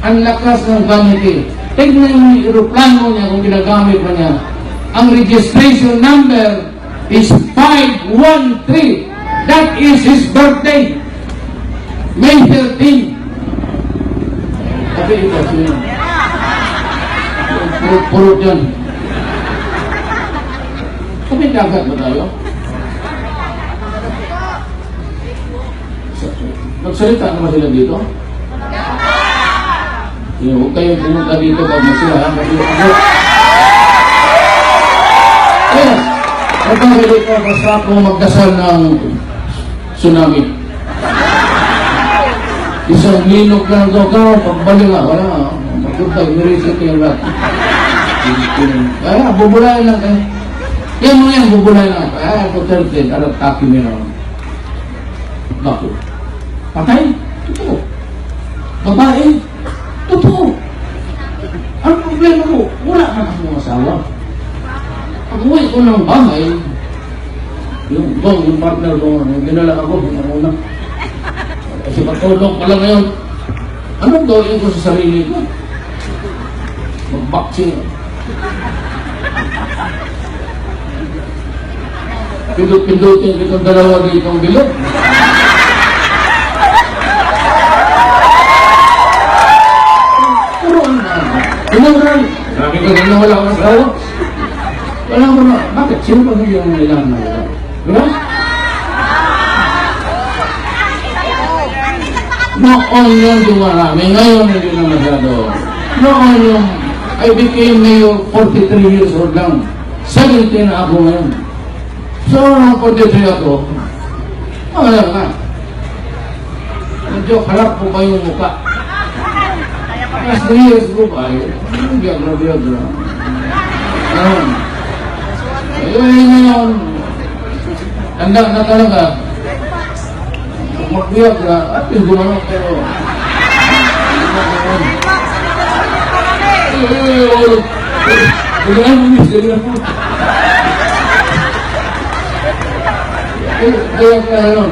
Ang lakas ng vanity. Tignan yung aeroplano niya kung ginagamit pa niya. Ang registration number is 513. That is his birthday. May 13. Sabi ito siya. Puro dyan. Sabi dagat ba tayo? Magsalita naman sila dito? Huwag kayong pumunta dito pag masila. Yes! Nagpapili ko basta akong magdasal ng tsunami. Isang linog lang daw ka, pagbalik nga, wala nga. Magpunta, mirisip yung lahat. Kaya, bubulayan lang kayo. Yan mo yan, bubulayan lang. Kaya, Duterte, arataki mo yun. Bakit? Patay? Totoo. Babae? Totoo. Ang problema ko, wala na akong asawa. Pag uwi ko ng bahay, yung partner ko, ginala ako, una. Kasi patulong pala ngayon, anong gawin ko sa sarili ko? Mag-boxing. Pindot-pindutin kitong dalawa ditong bilog. Puro ang pinagral. Sabi ko, gano'n wala akong asawa. Wala ko na, bakit? Sino ba yung nilang na wala? Diba? Noon yun yung marami. Ngayon hindi na masyado. Noon yung I became mayor 43 years old lang. 17 na ako ngayon. So, nung 43 ako, wala nga. Medyo harap po ba yung mukha? As the years go by, biyagra. Ngayon, tanda na talaga. Magbiyak na, at yung gumanong pero kailangan mo miss, kailangan mo kaya kaya nun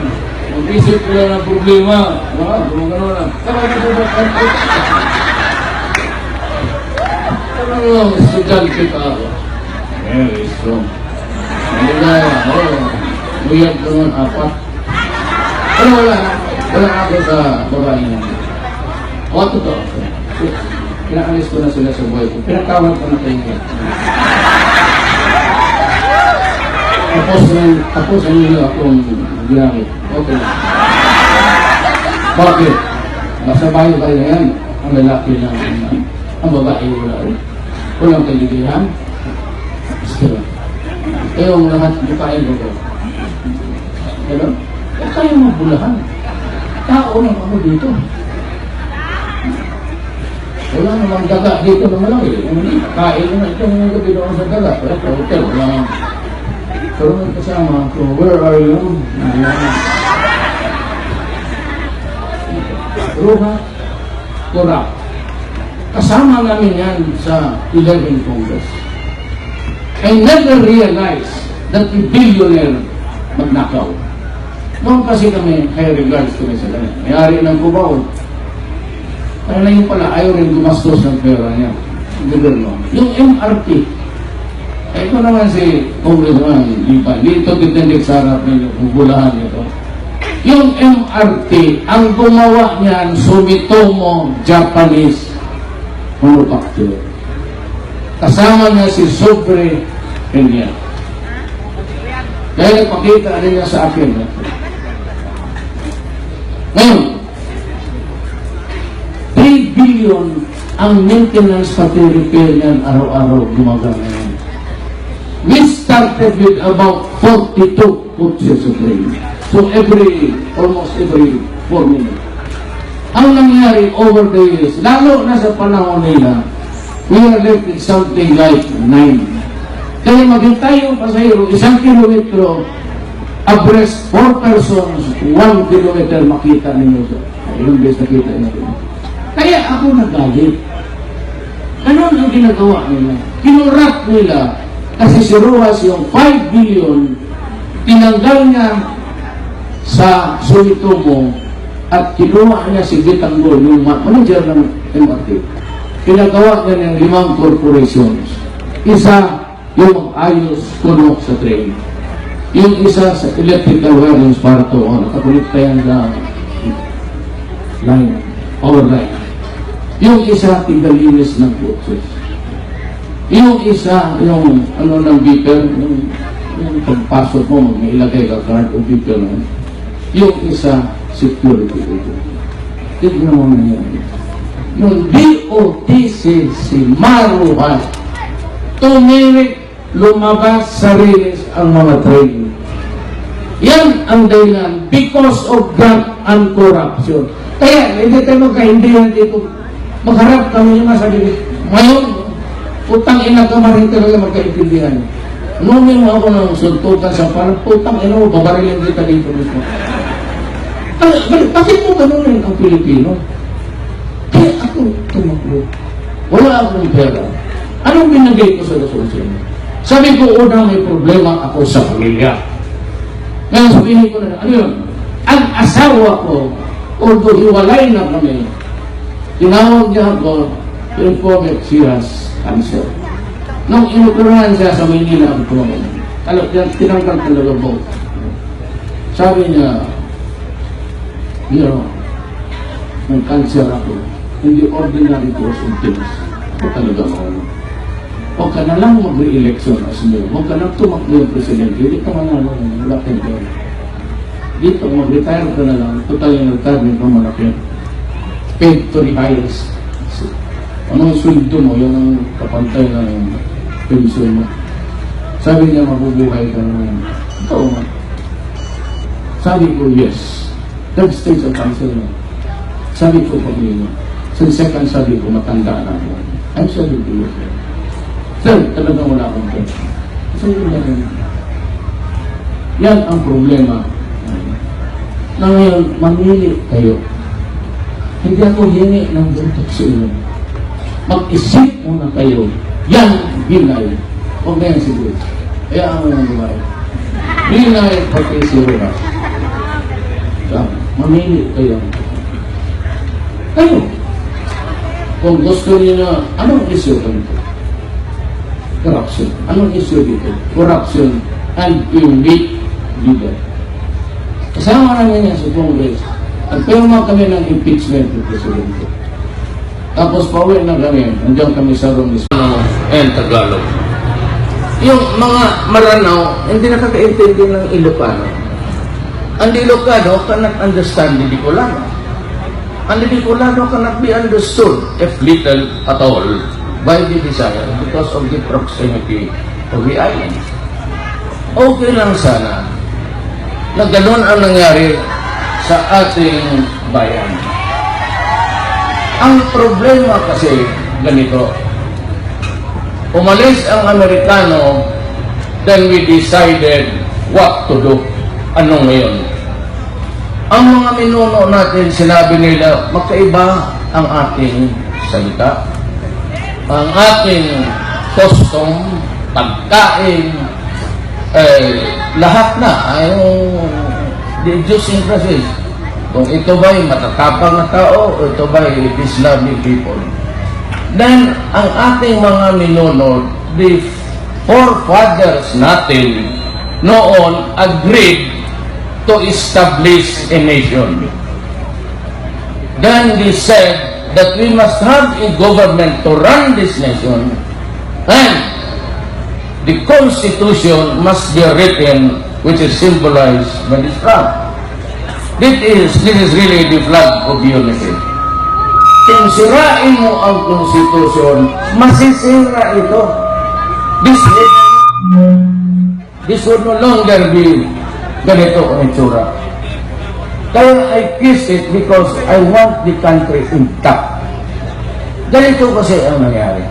mag-isip ko lang ng problema gumagano lang parang lang estudyante ka ako very strong hindi na buyag ko nun 4. Pero wala ako sa babae niya. O, totoo. Pinaalis ko na sila sa buhay ko. Pinatawad ko na kayo niya. Tapos ang nila akong ginamit. Okay. Bakit? Nasa bahay kayo na yan. Ang lalaki lang. Ang babae wala rin. Walang kaligihan. Basta. Kayong lahat bukain ko ko. Hello? Huwag kayong mabulahan. Tao lang ako dito. Wala namang daga dito na malaki. Kain na itong gabi doon sa daga. Pero sa hotel, wala. Pero may kasama ko, where are you? Ruha, corrupt. Kasama namin yan sa 11 Congress. I never realized that a billionaire magnakaw. Noon kasi kami, high regards kami sa kanya. May-ari ng Cubao. Kaya na yun pala, ayaw rin gumastos ng pera niya. Gobyerno. Yung MRT, ito naman si Congressman Lipa. Dito titindig sa harap nyo, bubulahan nito. Yung MRT, ang gumawa niyan, Sumitomo Japanese Manufacturer. Kasama niya si Sobre Peña. Kaya nagpakita niya sa akin. Ngayon, 3 billion ang maintenance pati repair niyan araw-araw gumagana. We started with about 42 coaches a day. So almost every 4 minutes. Ang nangyari over the years, lalo na sa panahon nila, we are left with something like 9. Kaya maghintay yung pasahero, 1 kilometro, abreast 4 persons, 1 kilometer makita ninyo. Ilang beses nakita ninyo. Kaya ako nagalit. Ganun ang ginagawa nila. Kinurat nila kasi si Rojas yung 5 billion, tinanggal niya sa Sumitomo at kinuha niya si Bitanggol, yung manager ng MRT. Pinagawa niya ng 5 corporations. Isa yung ayos kunok sa train. Yung isa sa electrical wirings para to, nakakulikta yan sa line, power line. Yung isa, tigalinis ng kotses. Yung isa, yung ano ng beeper, yung pagpasok mo, mag-ilagay ka card o beeper na. Yung isa, security agent. Tignan mo na yan. Yung DOTC, si Maruhan, tumirik, lumabas sa rilis ang mga train. Yan ang dahilan because of graft and corruption. Kaya, hindi tayo magkaindihan dito. Magharap kami yung masabi. Ngayon, putang ina ka maring talaga magkaintindihan. Numin mo ako ng suntukan sa parang putang ina mo, babarilin kita dito mismo. Bakit mo ganunin ang Pilipino? Kaya ako tumakbo. Wala akong pera. Anong binagay ko sa resolusyon? Sabi ko, una may problema ako sa pamilya. Ngayon sabihin ko na, ano yun? Ang asawa ko, although hiwalay na kami, tinawag niya ako to inform that she has cancer. Nung inoperahan siya sa Maynila ang tulong, tinanggal talaga po. Sabi niya, may cancer ako. Hindi ordinary course of things. Ako talaga ako. Huwag ka na lang mag-re-election as mayor. Huwag ka lang tumakbo yung presidente. Hindi ka manalo. Wala kang pera. Dito, mag-retire ka na lang. Total yung retirement mo malaki. Paid to the highest. Anong sweldo mo? Yan ang kapantay na yung pension mo. Sabi niya, mabubuhay ka na yan. Ito nga. Sabi ko, yes. Third stage of cancer na. Sabi ko, pamilya. Sa second, sabi ko, matanda na ako. I'm sorry to you. Third, talagang wala akong pera. Sabi ko na rin. Yan ang problema. Na ngayon, mamili kayo. Hindi ako hingi ng buntot sa inyo. Mag-isip muna kayo. Yan, binay. Huwag na yan siguro. Kaya ang mga buhay. Binay, pati si Rojas. Mamili kayo. Kayo. Kung gusto niyo na, anong issue ganito? Corruption. Anong issue dito? Corruption and elite leader. Kasama namin yan sa Congress. Nagpirma kami ng impeachment ng Presidente. Tapos pauwi na kami. Nandiyan kami sa room and Tagalog. Yung mga Maranaw, hindi nakakaintindi ng Ilocano. Ang Ilocano cannot understand the Bicolano. And the Bicolano cannot be understood, if little at all, by the Bisaya because of the proximity of the island. Okay lang sana na ganun ang nangyari sa ating bayan. Ang problema kasi ganito, umalis ang Amerikano, then we decided what to do. Ano ngayon? Ang mga minuno natin, sinabi nila, magkaiba ang ating salita, ang ating custom, pagkain, lahat na, yung idiosyncrasies. Kung ito ba'y matatapang na tao, o ito ba'y Islamic people. Then, ang ating mga minunod, the forefathers natin noon agreed to establish a nation. Then they said that we must have a government to run this nation, and the Constitution must be written, which is symbolized by this flag. This is really the flag of unity. Kung sirain mo ang Constitution, masisira ito. This would no longer be ganito ang itsura. Kaya I kiss it because I want the country intact. Ganito kasi ang nangyari.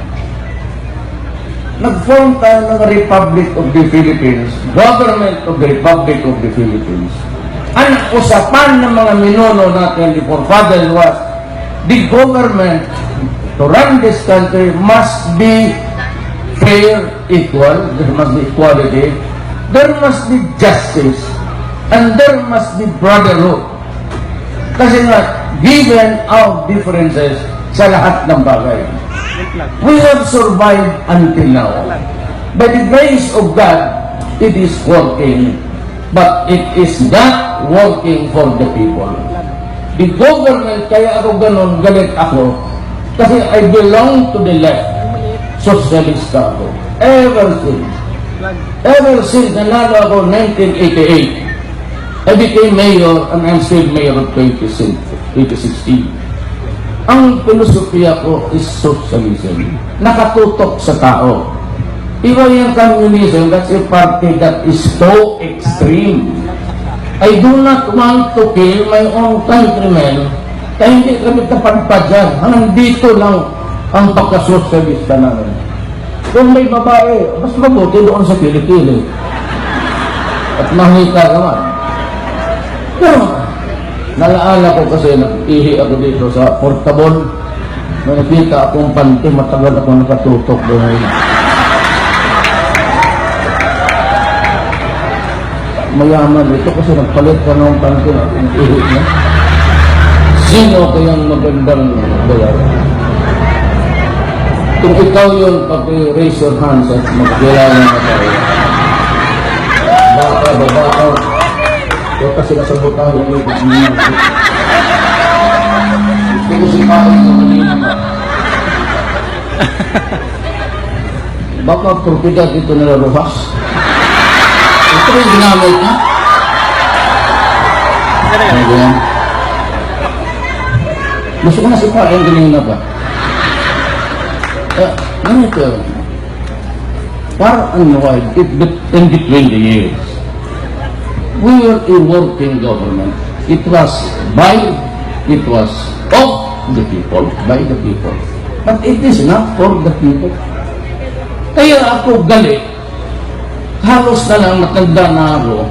Nag-form tayo ng Republic of the Philippines, Government of the Republic of the Philippines. Ang usapan ng mga minuno natin, the forefathers, was the government to run this country must be fair, equal, there must be equality, there must be justice, and there must be brotherhood. Kasi nga, given our differences sa lahat ng bagay, we have survived until now. By the grace of God, it is working, but it is not working for the people. The government, kaya ako ganun, galit ako, kasi I belong to the left. Socialist ako. Ever since nanalo ako 1988, I became mayor and I'm still mayor of 2016. Ang filosofiya ko is socialism. Nakatutok sa tao. Iba yung communism, that's a party that is so extreme. I do not want to kill my own countrymen kaya hindi kami tapadpad dyan. Hanggang dito lang ang pagka-socialista namin. Kung may babae, mas mabuti doon sa Pilipinas. At mahika naman. Pero, nalaala ko kasi nag-ihi ako dito sa portable. May nakita akong panty, matagal ako nakatutok doon. Mayaman ito kasi nagpalit ka ng panty na ihi niya. Sino kayang magandang bayar? Kung ikaw yun, pag-raise your hands at magkilala na tayo. Baka, babaka. Huwag kasi nasabutan yung ibig niya. Gusto ko sipahin na kanina ka. Baka propiedad ito nila Rojas. Ito yung ginamit na. Ano yan? Gusto ko na sipahin kanina ka. Ganito, far and wide, in between the years, we were a working government. It was of the people, by the people. But it is not for the people. Kaya ako galit, halos na lang matanda na ako,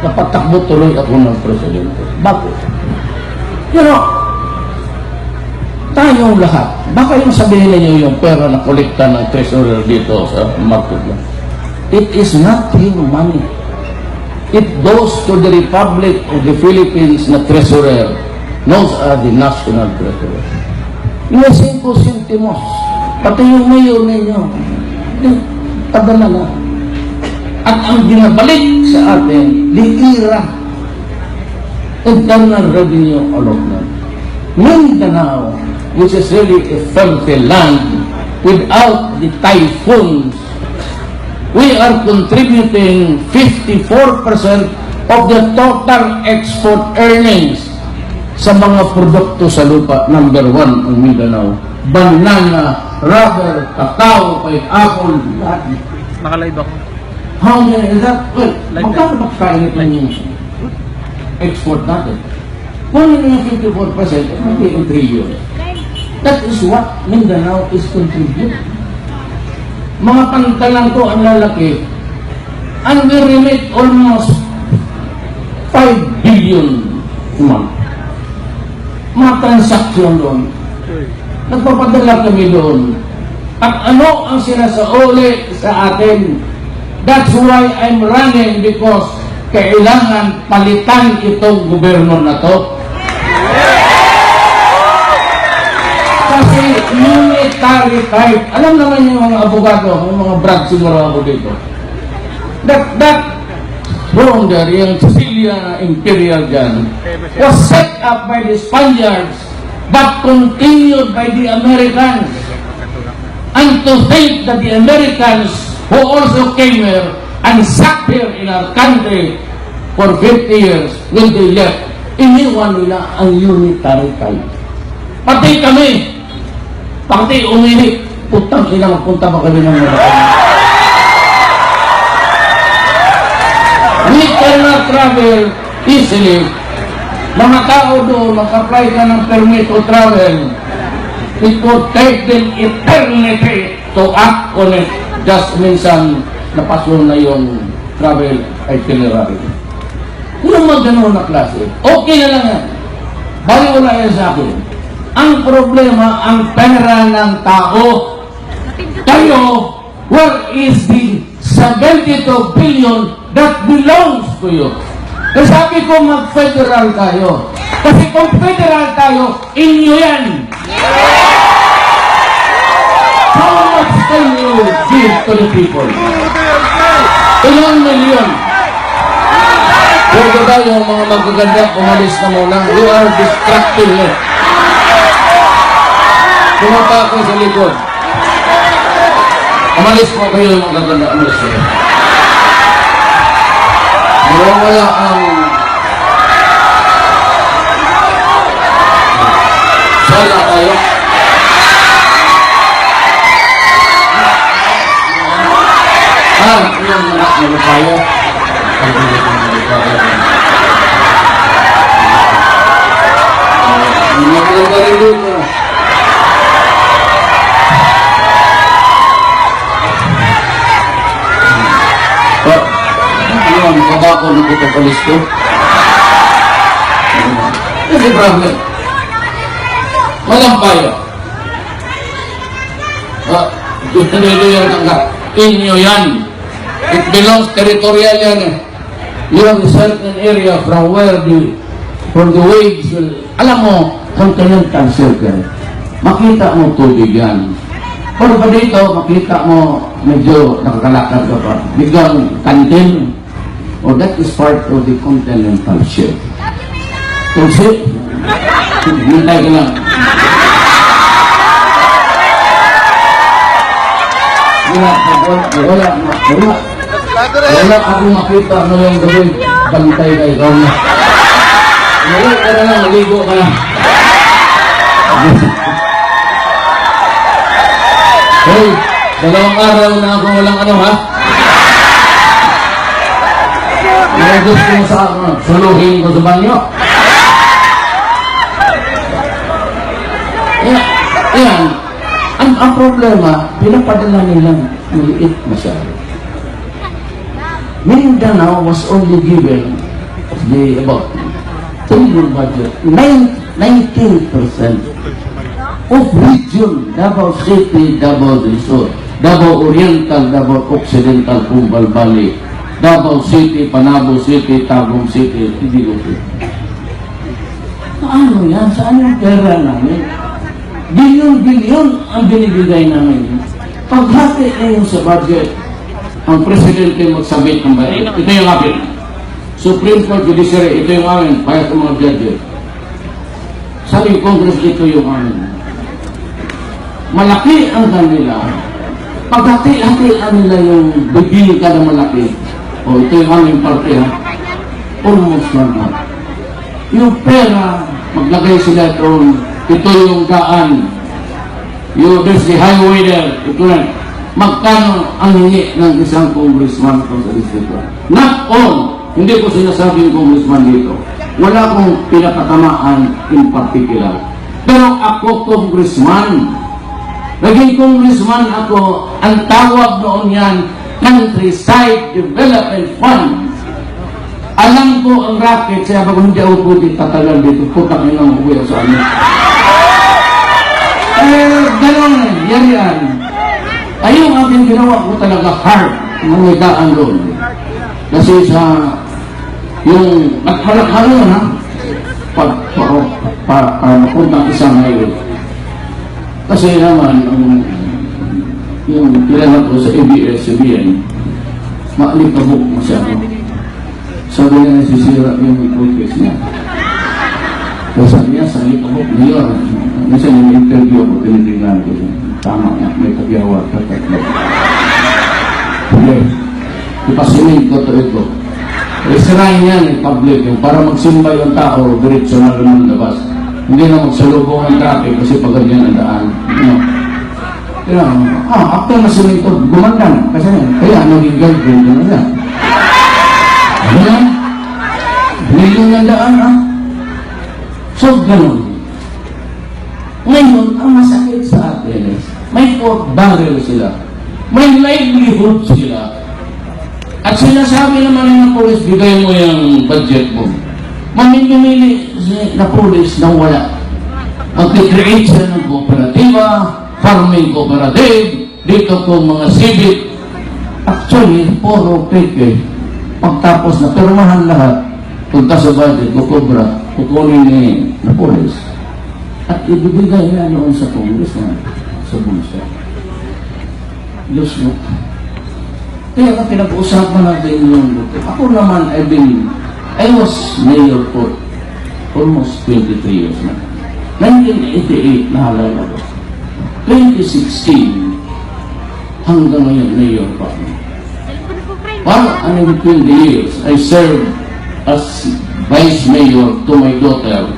napatakbo tuloy ako ng presidente. Bakit? You know, tayong lahat, baka yung sabihin ninyo yung pera na kolekta ng treasurer dito sa market lang. It is not your money. It goes to the Republic of the Philippines na treasurer, known as the national treasurer. Yung 5 centimos, pati yung mayor ninyo, padala na. At ang ginabalik sa atin, liira, internal revenue allotment. Mindanao, which is really a filthy land, without the typhoons, we are contributing 54% of the total export earnings sa mga produkto sa lupa. Number 1 ang Mindanao. Banana, rubber, kakao, pineapple, lahat. Naka-live ako. How many is that? Well, magkano ba kainit na yung export natin? Kung yun yung 54%, hindi yung trillion. That is what Mindanao is contributing. Mga pantalan ko ang lalaki, and we remit almost 5 billion a month. Mga transaksyon doon. Nagpapadala kami doon. At ano ang sinasauli sa atin? That's why I'm running, because kailangan palitan itong gobyerno na to. Kasi unitary type. Alam naman yung mga abogado, yung mga brad siguro ako dito. That founder, yung Sicilia Imperial dyan, was set up by the Spaniards but continued by the Americans. And to think that the Americans who also came here and sat here in our country for 50 years, when they left, iniwan nila ang unitary type. Pati kami, pati uminik, putang sila magpunta pa kami ng mga. We cannot travel easily. Mga tao doon, mag-apply ka ng permit to travel. It would take them eternity to act on it. Just minsan, napasol na yung travel itinerary. Kung mag-ganon na klase, okay na lang yan. Bali wala yan sa akin. Ang problema, ang pera ng tao. Tayo, where is the 72 billion that belongs to you? Kasi sabi ko mag-federal tayo. Kasi kung federal tayo, inyo yan. How much can you give to the people? Ilang milyon? Pwede tayo mga magaganda, umalis na muna. You are distracting me. Pumunta ako sa likod. Umalis po kayo yung magaganda. Umalis kayo. Wala ang sala tayo. Yung anak na tayo. Maganda rin dito. Ang kabako ng putapalis ko. Kasi problem. Walang bayo. Dito yung tanggap. Inyo yan. It belongs territorial yan eh. You have a certain area from the waves will, alam mo, continental circle. Makita mo tubig yan. Pero pa dito, makita mo medyo nakakalakad ka pa. Biglang kantin. Oh, that is part of the continental shelf. Tulsi, hintay ka lang. Wala akong makita na yung gabi. Bantay ka ikaw na. Wala ka na lang, maligo ka na. Hey, 2 araw na ako walang ano ha? Nagos ko sa ako, suluhin ko sa banyo. Yan. Ang problema, pinapadala nilang maliit masyado. Mindanao was only given about total budget, 19% of region, Davao City, Davao del Sur, Davao Oriental, Davao Occidental, Cumbal Valley, Davao City, Panabo City, Tagum City, hindi ko ito. Ano yan? Saan yung pera namin? Bilyon-bilyon ang binibigay namin. Paghati na yung sa budget, ang presidente magsabit ng budget. Ito yung akin. Supreme Court Judiciary, ito yung amin. Payat ng mga judges. Sa yung Congress, ito yung amin. Malaki ang kanila. Paghati-hatian nila yung bibili ka na malaki. O ito yung aming parte ha. Almost lahat. Yung pera, maglagay sila doon. Ito yung daan. There's the highway there. Ito lang. Magkano ang hingi ng isang congressman ko sa distrito? Not all. Hindi ko sinasabing congressman dito. Wala akong pinakatamaan in particular. Pero ako congressman. Naging congressman ako. Ang tawag noon yan, Countryside Development Fund. Alam ko ang racket, kaya bago hindi ako pwede tatagal dito, putak nyo nang uwi sa amin. Gano'n, yan. Ayun ang aking ginawa ko talaga hard, nangigaan doon. Kasi sa, yung, naghalak-halo na, mapuntang isang highway. Kasi naman, yung kilala ko sa ABS-CBN, maalikabok masyado. Sabi niya nasisira yung request niya. Kaya sabi niya, sa halip ako, Mayor, minsan yung interview ako, tinitingnan ko. Tama nga, may kagyawa, katatlo. Okay. Ipasinig ko ito. Isirahin niya ni public yung para magsimba yung tao, diretso na rin labas. Hindi na magsalubong ang traffic kasi pag ganyan ang daan. After na sinito, gumanda na. Kasi kaya naging girlfriend na niya. Ano yan? Hindi yung daan, ha? So, ganun. Ngayon, ang masakit sa atin, may pork barrel sila. May livelihood sila. At sinasabi naman ng polis, bigay mo yung budget mo. Mamimili na polis na wala. Mag-create siya ng kooperatiba, farming cooperative, dito kong mga civic. Actually, puro peke. Pagtapos na permahan lahat, punta sa budget, kukubra, kukunin ni na polis. At ibibigay na noon sa Congress na sa bulsa. Diyos mo. Kaya na pinag-uusapan natin yung buto. Ako naman, I was mayor for almost 23 years na. 1988, nahalala ko. 2016, hanggang ngayon, mayor pa ako. For 20 years, I served as vice mayor to my daughter,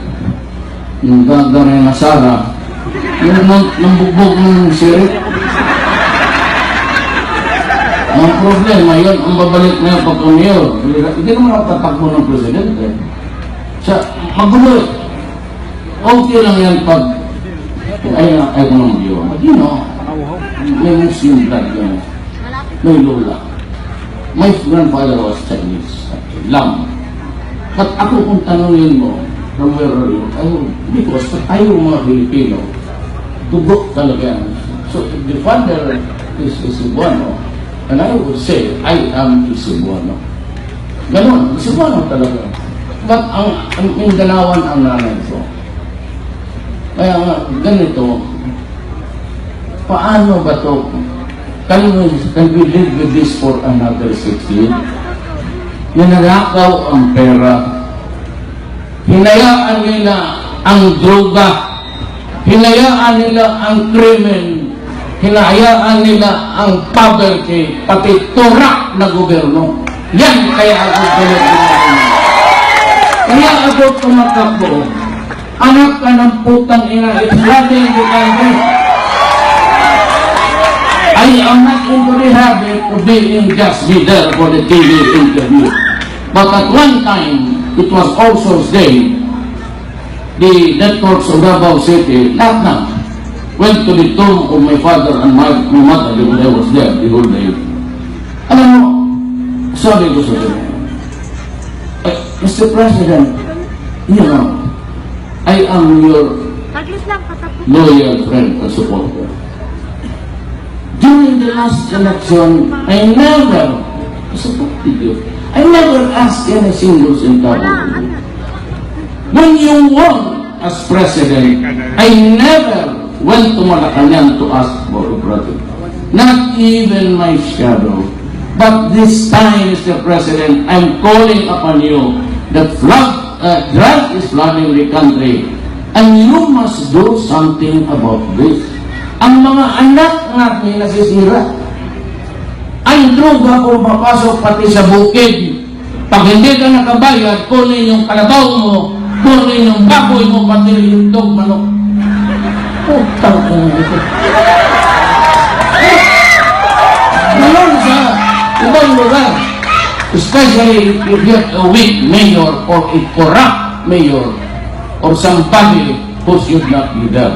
yung gagawin na Sara, yung nambugbog ng sirit. Ang problema yun, ang babalik na yung pagka-mayor. Hindi naman ako tatakbo ng presidente. Magulo. Okay lang yan pag ay ko ng mayor. But you know, may Muslim blood yan. May lola. My grandfather was Chinese. Lam. But ako kung tanongin mo, from where are you? Because tayo mga Filipino, dugo talaga yan. So if the father is Cebuano, and I would say, I am Cebuano. Ganon, Cebuano talaga. But ang Mindanaoan ang nanay ko. Kaya nga, ganito, paano ba ito? Can we live with this for another 6 years? Ninanakaw ang pera. Hinayaan nila ang droga. Hinayaan nila ang krimen. Hinayaan nila ang poverty, pati turak na gobyerno. Yan kaya ako tumakbo. Kaya ako tumakbo. Anak ka ng putang ina, it's nothing you can do. I am not into the habit of being just be there for the TV interview. But at one time, it was also said, the networks of Davao City, not now, went to the tomb of my father and my mother when I was there the whole day. Alam mo, sabi ko sa inyo, Mr. President, you know, I am your loyal friend and supporter. During the last election, I never supported you. I never asked any single centavo. When you won as president, I never went to Malacanang to ask for a project. Not even my shadow. But this time, Mr. President, I'm calling upon you that drug is flooding the country. And you must do something about this. Ang mga anak natin nasisira. Ang droga kung mapasok pati sa bukid. Pag hindi ka nakabayad, kunin yung kalabaw mo, kunin yung baboy mo, pati yung dog manok. Putang ina ito. Ngayon sa ibang lugar, especially if you have a weak mayor or a corrupt mayor or somebody who should not be there.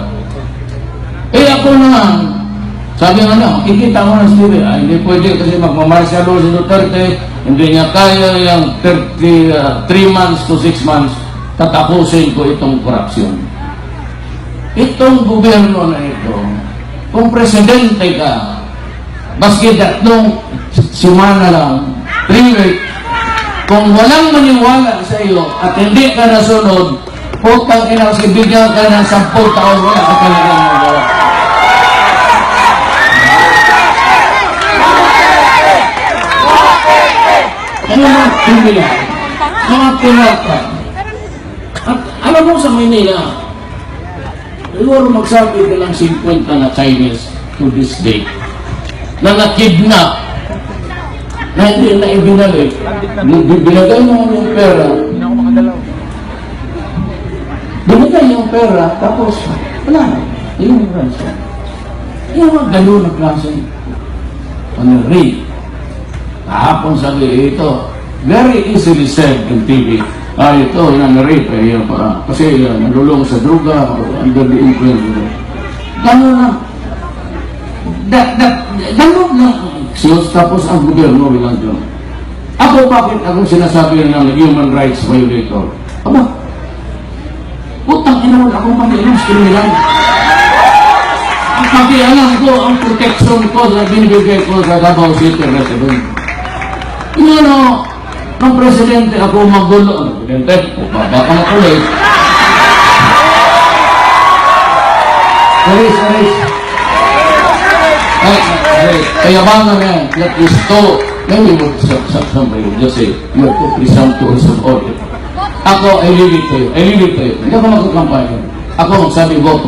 Eh ako naman, sabi nga na, ikita mo na Steve, hindi pwede kasi magmamarsalo si Duterte, hindi niya kaya yung 3 months to 6 months, tatapusin ko itong korupsyon. Itong gobyerno na ito, kung presidente ka, baski tatlong simana lang, 3 weeks, kung walang maniwala sa iyo at hindi ka nasunod, putang ina, kasi bigyan ka ng 10 taon, wala ka talagang magawa. Ano na, tumila. mga pinata. At alam mo sa Manila, siguro magsabi ka lang 50 na Chinese to this day na nakidnap na hindi na ibinalik. Binagay mo yung pera. Binigay yung pera, tapos wala na. Yung ransom. Yung mga gano'n na klase. Ano, rape. Kahapon sabi, ito, very easily said in TV, ito, yan, rape, yan pa. Kasi nalulong sa droga, under the influence. Gano'n na. Gano'n na. Tapos ang gobyerno bilang dyan. Ako, bakit akong sinasabi ng human rights violator? Aba, putang ina wala akong pag-inom sa kriminal. Ang pag-ialam ko, ang protection ko na binibigay ko sa Davao City resident. Yun ano, ng presidente ako magulo. Ang presidente, baka makulit. Aris. Kaya ba nga yan, that is to, maybe somebody would just say, you have to presumptuous of order. Ako, I leave it to you. Hindi ako magkakampanya. Ako, sabi ko,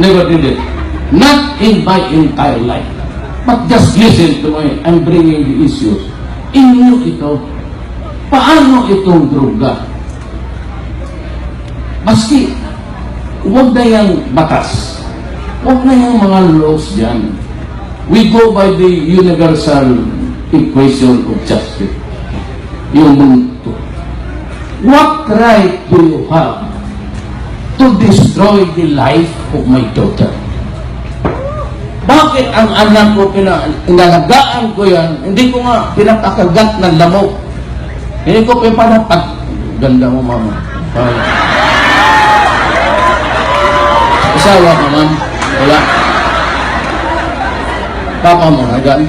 never did it. Not in my entire life. But just listen to me. I'm bringing the issues. Inyo ito. Paano itong droga? Maski, huwag na yung batas. Huwag na yung mga laws dyan. We go by the universal equation of justice. Yung mundo. What right do you have to destroy the life of my daughter? Bakit ang anak ko, inalagaan ko yan, hindi ko nga pinapakagat ng lamok. Hindi ko pinapag... Ganda mo, mama. Asawa ka man? Wala. Papa mo, agan?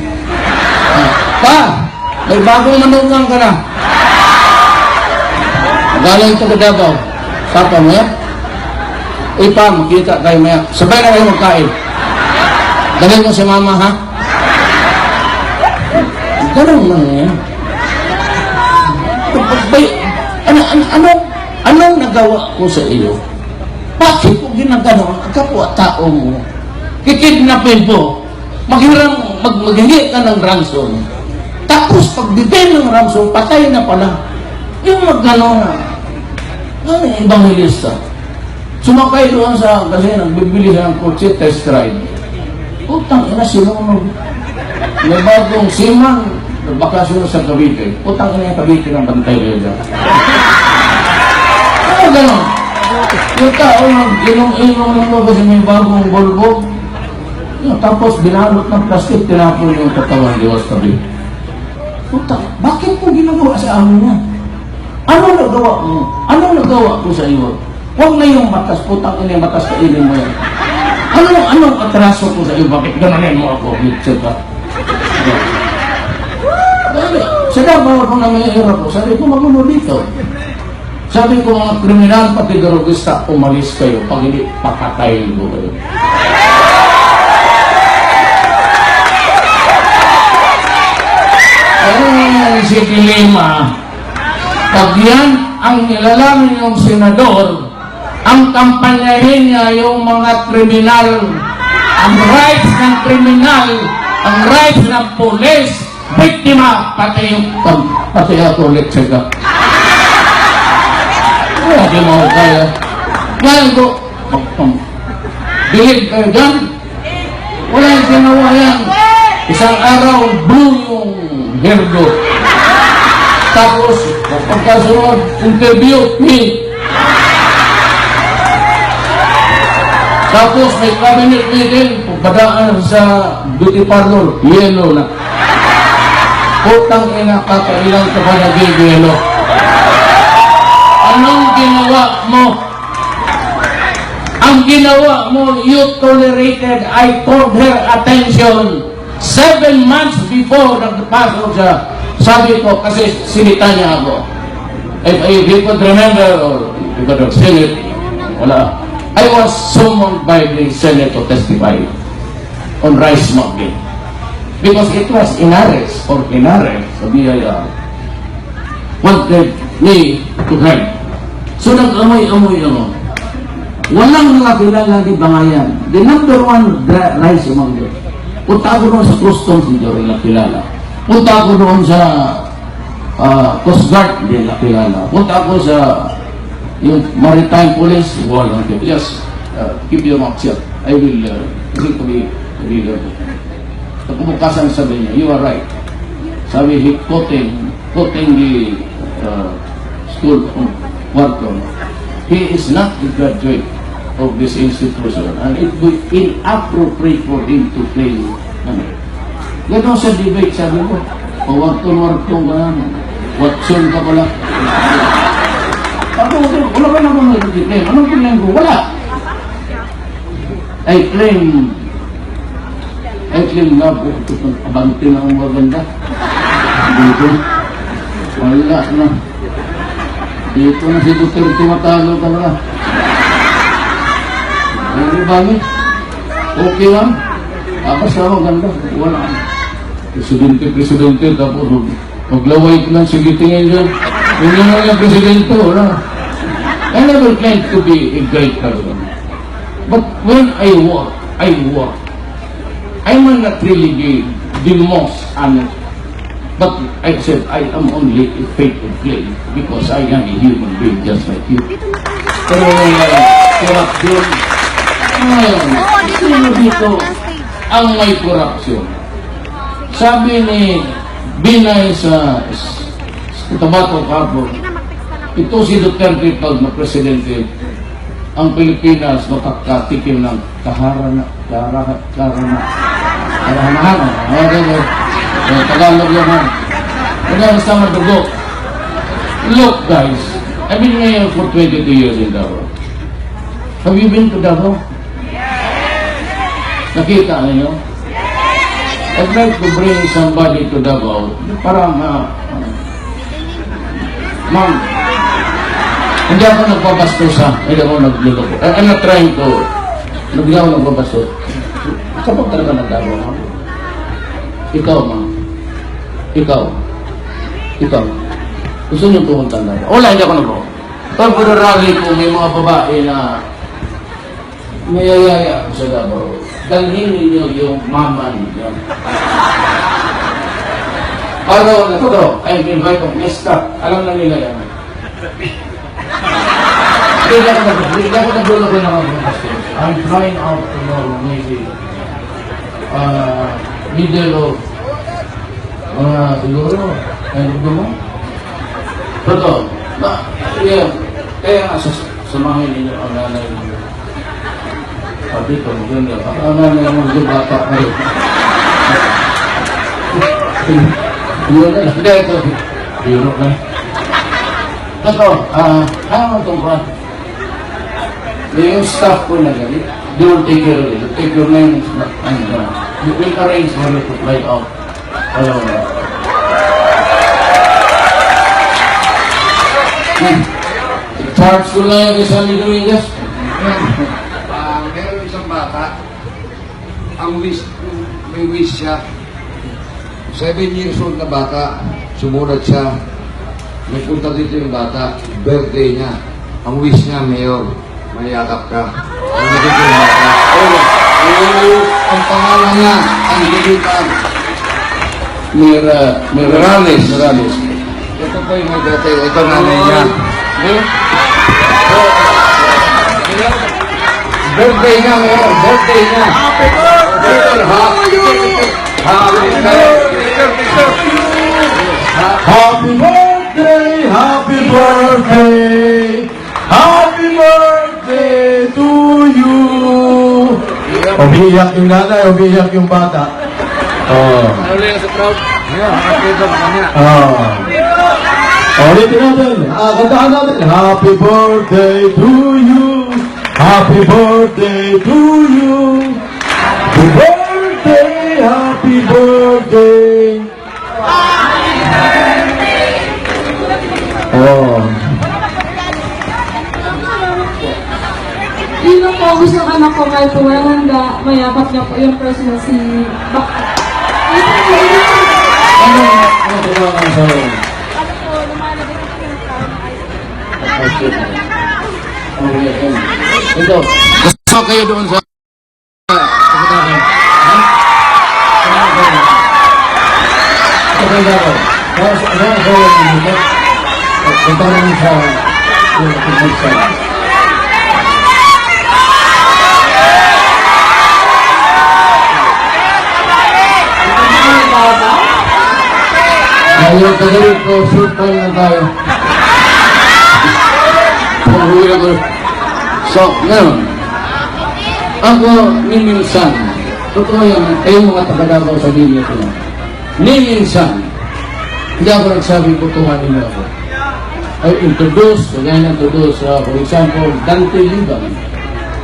Pa! May bagong manugang ka na. Galing ito ka Davao. Papa mo yan? Pa, makita tayo maya. Sabay na kayo magkain. Dali mo si mama, ha? Ganun man yan. Anong nagawa ko sa iyo? Bakit ko ginagano ang kapwa-tao mo? Kikidnapin mo. Maghingi ka ng ransom. Tapos pagbigay ng ransom, patay na pala. Yung magano na. Ano yung evangelista? Sumakay doon sa, kasi nagbibili siya ng kotse, test ride. Putang ina, sinunod. May bagong siman, nagbakasyon sa Cavite. Putang ina yung Cavite ng bantay rin dyan. Ano gano'n? Yung tao, inong-inong lang ko kasi may bagong bulbog. Tapos binalot ng plastic, tinapon yung katawan, liwas tabi. Putang, bakit mo ginagawa sa amin yan? Ano nagawa mo? Ano nagawa ko sa iyo? Huwag na yung matas, putang ina yung matas, kainin mo yan. Anong atraso ko sa iyo? Bakit ganahin mo ako? Mitsa ka. Sa Davao ako na may hirap ko, sabi ko magulo dito. Sabi ko mga kriminal, pati darugista, umalis kayo. Pag hindi, pakatayin ko kayo. Si Dilema, pag yan ang nilalaman yung senador, ang kampanyahin niya yung mga kriminal, ang rights ng kriminal, ang rights ng polis, biktima, pati ako ulit siya. Kaya di mo kaya. Ngayon ko, bilib kayo dyan. Wala yung ginawa yan. Isang araw, blue yung hairdo. Tapos, pagkasunod, interview, me. Tapos, may cabinet meeting, pagpadaan sa beauty parlor, yellow na. Putang ina, kakailang ka ba nag-yellow? Anong ginawa mo? Ang ginawa mo, you tolerated, I called her attention 7 months before nagpasok siya. Sabi ko, kasi sinita niya ako. If you could remember, or you could have seen it, wala. I was summoned by the Senate to testify on rice smuggling. Because it was Inares, or Inares, sa BIR. Wanted ni Tuhan. So nag-amoy-amoy ako. Walang nakilala ni Bangayan. The number one rice among them. Punta ako doon sa customs, hindi rin nakilala. Punta ako doon sa Coast Guard, hindi nakilala. Punta ako sa yung Maritime Police, walang nakilala. Yes, keep your mouth shut. I will think to be leader. Pagkumukasan sabi niya, you are right. Sabi, he quoting the school of Wharton. He is not the graduate of this institution and it would be inappropriate for him to claim. Ganon sa debate, sabi mo, o Wharton ka naman. Watson ka pala. Ako, wala ka naman nag-claim. Anong claim ko? Wala. I claim na po itong abante na ang maganda. Dito. Wala na. Dito na si Duterte matalo talaga. Hindi ba niya? Okay lang. Basta maganda. Wala. Presidente, tapos maglaway ko lang sige tingin dyan. Hindi na yung presidente, wala. I never claimed to be a great person. But when I work, I will not really be the most honest. But I said, I am only a faithful claim because I am a human being just like you. Pero korupsyon, ngayon, sino dito ang may korupsyon? Sabi ni Binay sa Cotabato Harbor, ito si Duterte pag na presidente, ang Pilipinas makakatikim ng kaharahan. Tagalog yan. Tagalog sa madugo. Look guys, I've been here for 22 years in Davao. Have you been to Davao? Nakita niyo? I'd like to bring somebody to Davao para ma'am, hindi ako nagpapastos ha. Hindi ako nagluloko. I'm not trying to, hindi ako nagpapastos. Kapag talaga ng Davao, ma'am. Ikaw, ma'am. Ikaw. Gusto niyo pumunta na? Wala, hindi ako nagpo. Pag rally ko, may mga babae na mayayaya ako sa Davao. Dalhin ninyo yung mama ninyo. Araw na ito, I'm invited of Mesta. Alam na nila yan. Hindi ako nagulog ko naman ng pastor. I'm flying out tomorrow, maybe middle of siguro, mo? Pero, kaya nga samahin ninyo ang nanay ninyo. Sabi ko, maganda. Ang nanay mo, yung bata kayo. Yun na, hindi ito. Biro na. Ito, ano itong pa? Yung staff ko na galit, they will take care of it. Take your name, you will arrange for you to fly out. Ayaw na. Charge ko lang yung isang Dominguez. Meron isang bata, ang wish, may wish siya. 7 years old na bata, sumunod siya. May punta dito yung bata, birthday niya. Ang wish niya, Mayor, mayakap ka. Ang nagiging yung bata. Ang pangalan niya, ang gigitan. Morales. Ito po yung may birthday, ito nanay niya. Birthday niya, Mayor, birthday niya. Happy birthday! Happy birthday! Happy birthday! Happy birthday to you! Umiiyak yung nanay, umiiyak yung bata. Ano lang sa crowd? Yeah, happy birthday niya. Ulitin natin. Kantahan natin. Happy birthday to you. Happy birthday to you. Happy birthday. Happy birthday. Sino po gusto ng anak ko kahit po walang handa, mayakap niya po yung personal si Ano ba sa'yo? basket. Okay, ito. Gusto kayo doon sa... Ayaw ka na rin ko, shoot time na tayo. So, ngayon, ako ni minsan, totoo yan, kayong mga taga-Davao sa linya ko lang. Ni minsan, hindi ako nagsabing kutuhanin mo ako. I introduce, kagaya introduce, for example, Dante Liban.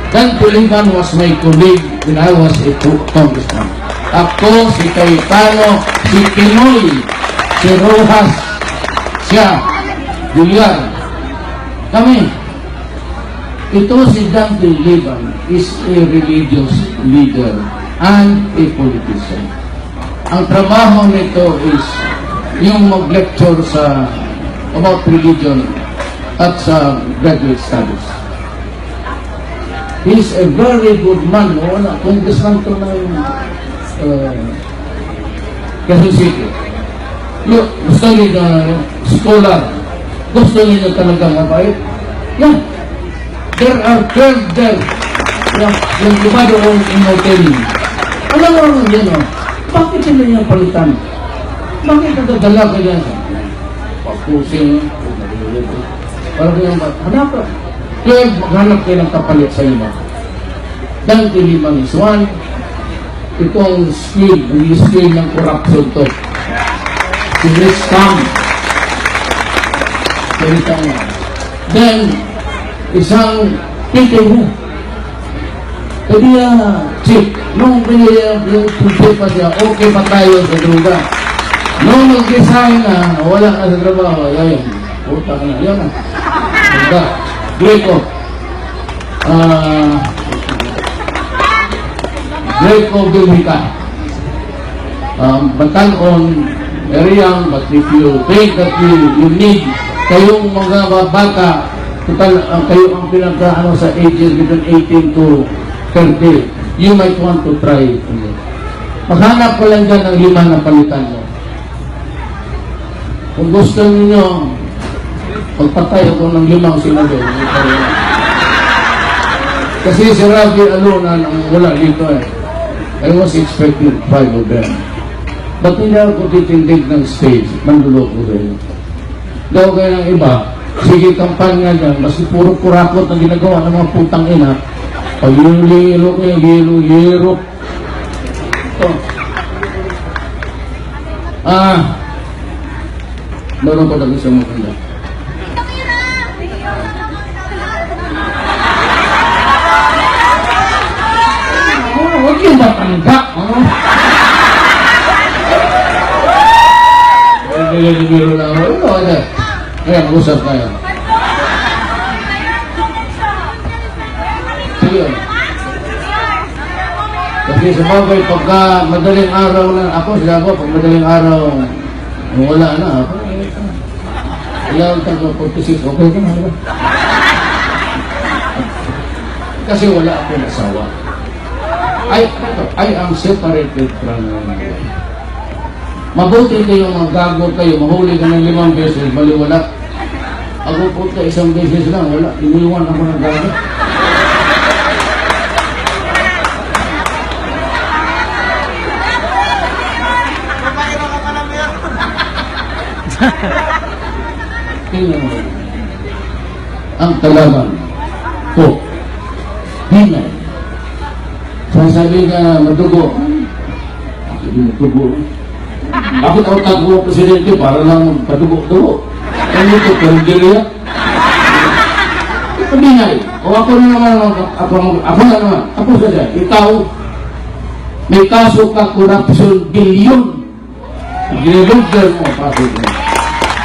Dante Liban was my colleague when I was a congressman. Ako, si Cayetano, si Pinoy, si Rojas, siya, Julian, kami. Ito si Dante Liban is a religious leader and a politician. Ang trabaho nito is yung mag-lecture sa about religion at sa graduate studies. He is a very good man. Congressman to na yung Quezon City. Gusto niyo scholar. Gusto niyo talagang mabait. Yan. There are 12 there. Yung iba doon in hotel. Alam mo naman yan, bakit sila yung palitan? Bakit nadadala ka yan? Pagpusing, parang yung hanap ka. Kaya maghanap kayo ng kapalit sa iba. Dante Liban is one. Itong skill, yung skill ng corruption to. Si Rich Tam. Then, isang PTU. Kaya chick, nung pinili yung tuloy pa siya, okay pa tayo sa droga. Nung nag-design na, wala na sa trabaho, ayun, puta ka na, yun na. Puta, Greco. Greco Bilhika. Batanon, very young, but if you think that you need, kayong mga bata, total, kayo ang pinagkaano sa ages between 18 to 30, you might want to try it. Maghanap ko lang dyan ng 5 na palitan mo. Kung gusto ninyo, pagpatay ako ng 5 sinado. Kasi si Rafi Aluna nang wala dito eh. I was expecting 5 of them. Ba't hindi ako titindig ng stage? Manduloko kayo. Daw kayo ng iba, sige kampanya dyan, maski puro kurakot na ginagawa ng mga putang ina, pag-yelo kayo, yelo. Meron ko lang isang maganda. Huwag yung matanda. Biro na ako. Ito, ano? Ayan, usap kayo. Sige. Kasi sa bagay, pagka madaling araw na, ako, sila ko, pag madaling araw, wala na, ako. Ilang tayo, 46, okay ka na, kasi wala ako nasawa. I am separated from mabuti kayo, mga gago kayo, mahuli ka ng 5 beses, maliwala. Ako po ka 1 beses lang, wala, iniwan ako ng gago. Tingnan mo. Ang kalaban ko, hinay. Sasabi ka madugo. Hindi madugo. Bakit ako tago presidente para lang padugo-dugo? Ano ito, perigilya? Ito hinay. O ako na naman, ako siya. Ikaw, may kaso ka corruption billion. Ginilugder mo, pasok mo.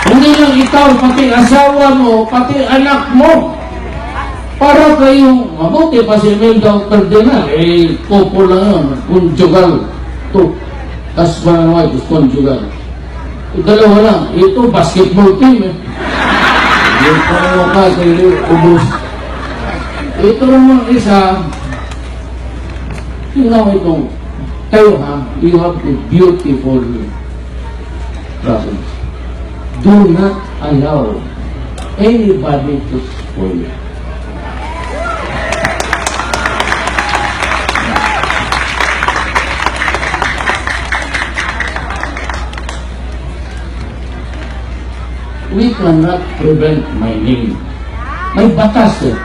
Hindi lang ikaw, pati asawa mo, pati anak mo. Para kayong, mabuti pa si Imelda Cardinal, couple lang yun, conjugal. Ito, husband and wife is conjugal. Dalawa lang, ito basketball team eh. Yung puro ka, kayo, ubus. Ito naman isa, tingnan mo itong, kayo ha, you have a beautiful province. Do not allow anybody to spoil it. We cannot prevent mining. May batas eh.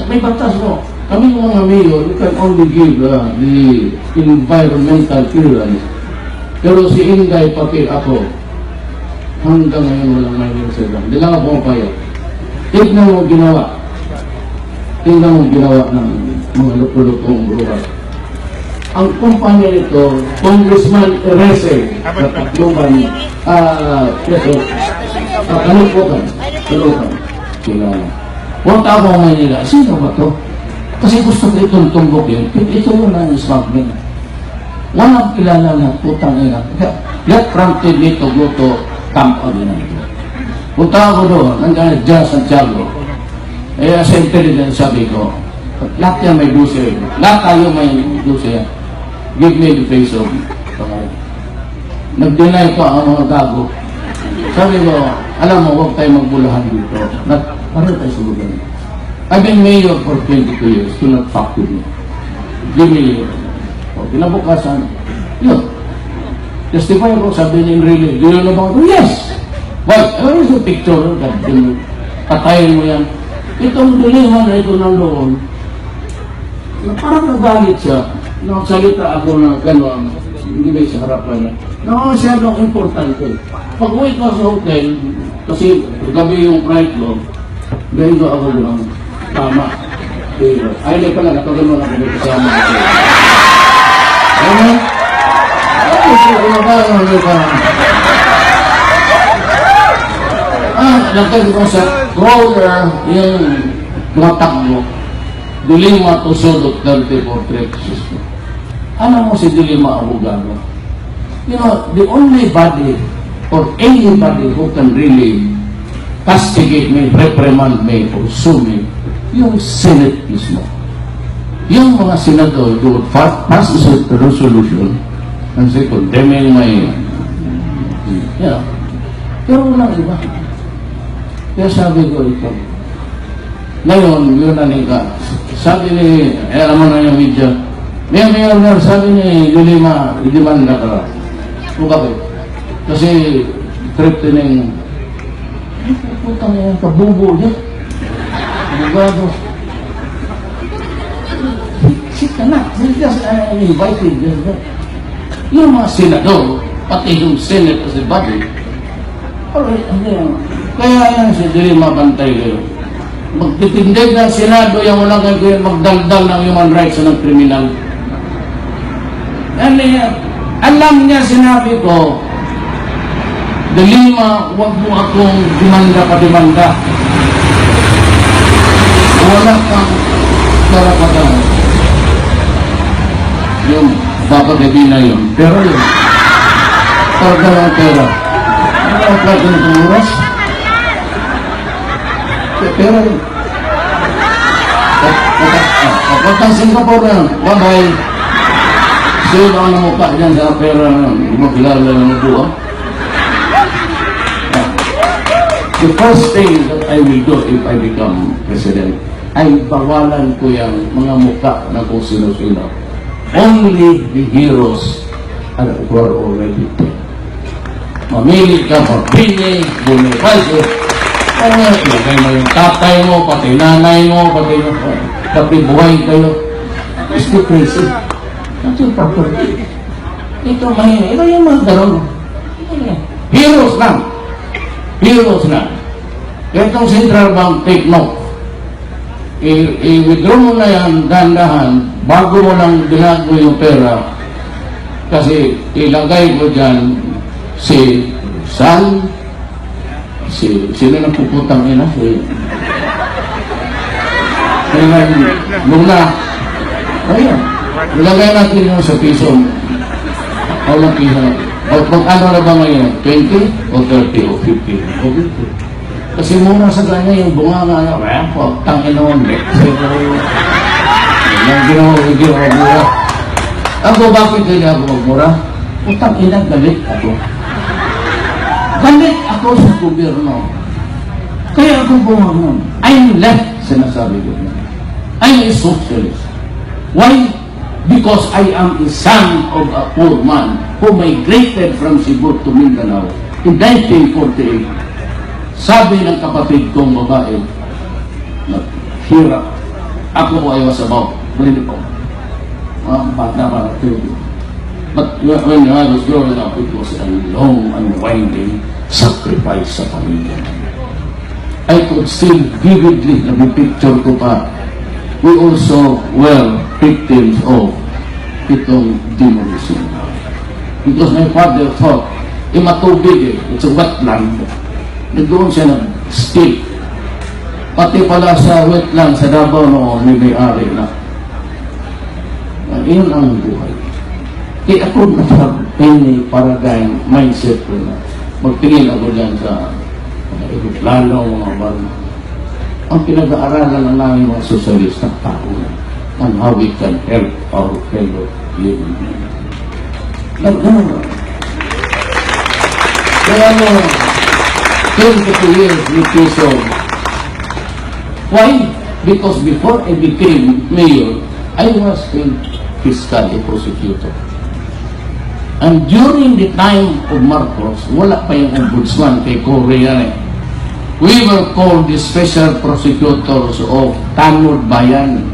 May batas mo. Kami mga mayor, we can only give the environmental clearance. Pero si Ingay, pati ako, hanggang ngayon walang mining sila. Hindi lang ako pumapayag. Tignan mo ginawa. Tignan mo ginawa ng mga lupulupong rural. Ang kumpanya nito, Congressman Erese, Katluban, Kalupukan, kilala. Punta ako ngayon nila, sino ba to? Kasi gusto ko itong tumbok yun. Ito yun ang smuggling. Walang kilala na putang ina. Get prompted me to go to Camp Aguinaldo. Punta ako doon, nandiyan dyan Santiago. Sa intelligence sabi ko, lahat yan may duse. Lahat tayo may duse. Give me the face of nag-deny ko ang mga gago. Sabi ko, alam mo, huwag tayo magbulahan dito. Paano tayo sa lugar? I've been mayor for 22 years. Do not fuck with me. Give me, kinabukasan, yun. Justify ko, sabi niya, really, do you know about it? Yes! But, where is the picture? Patayin mo yan. Itong dilihan na ito nandoon, parang nagalit siya. Nakasalita ako na gano'n, hindi ba sa harapan niya. Nakakasyadong importante. Pag uwi ko sa hotel, kasi gabi yung flight ko, gawin ko ako lang, tama. Ay, hindi pala, nakagano'n ako may kasama ako. Ano? Ay, siguro ba, ano ka? Nakagano'n ko sa crawler, yung mga takbo. Dilima to Sodot 34 trips. Alam mo si Dilima Abogado? You know, the only body or anybody who can really castigate me, reprimand me, or sue me, yung Senate mismo. Yung mga senador who would pass a resolution and say, condemning my, you know, pero walang iba. Kaya sabi ko ito, ngayon, yun na nika. Sabi ni, alam mo na yung media, Mayor, sabi ni Dilima na ka. Kung bakit? Kasi threatening, putang yan, kabubo niya. Abogado. Sit ka na. Just invited. Yung mga senador, pati yung Senate as a body. Kaya yan si Dilima bantay kayo. Magtitindig ng Senado yung walang gagawin magdaldal ng human rights ng kriminal. Alam niya, sinabi ko, Dilima, huwag mo akong demanda. Wala kang karapatan. Yung babagabi na yun. Pero yun, targa ng pera. Ano ang plato ng oras? Pera yun. Pagkang Singapore na, bye-bye. Sino ang namukha dyan sa pera na magkilala ng buwan? The first thing that I will do if I become president, ay bawalan ko yung mga mukha na kung sino-sino. Only the heroes who are already dead. Mamili ka pa, Bini, Bonifacio, ilagay mo yung tatay mo, pati nanay mo, pati buhay kayo. It's the crazy. That's your property. Ito yung mga darong. Heroes lang. Heroes lang. Itong Central Bank, take note. I-withdraw mo na yan, dahan-dahan, bago mo lang binago yung pera. Kasi ilagay ko dyan si San, sino na puputang ina? Luna. Ayun. Ilagay natin yun sa piso. Walang piso. Ano na ba ngayon? 20 o 30 o 50 o 50? Kasi muna sa kanya yung bunganga niya, well, tangin naman, pero yung ginawa mura. Ako, bakit kaya ako magmura? Utang ina, galit ako. Galit ako sa gobyerno. Kaya ako bumangon. I'm left, sinasabi ko na. I'm a socialist. Why? Because I am a son of a poor man who migrated from Cebu to Mindanao in 1948. Sabi ng kapatid kong babae, hirap. Ako I was about 20 po. Bata pa na 30. But when I was growing up, it was a long and winding sacrifice sa pamilya. I could still vividly nabipicture ko pa. We also were victims of itong demolition. Because my father thought, matubig it's a wetland. Doon siya nag-stick. Pati pala sa wetland, sa Davao noon, may-ari na. Iyon ang buhay. Kaya ako any paradigm mindset ko na magtingin ako dyan sa aeroplano, mga bago. Ang pinag-aaralan ng namin mga sosyalista tao on how we can help our fellow living beings. Kaya 22 years with Quezon. Why? Because before I became mayor, I was a fiscal, a prosecutor. And during the time of Marcos, wala pa yung ombudsman kay Korea. We were called the special prosecutors of Tanod Bayan.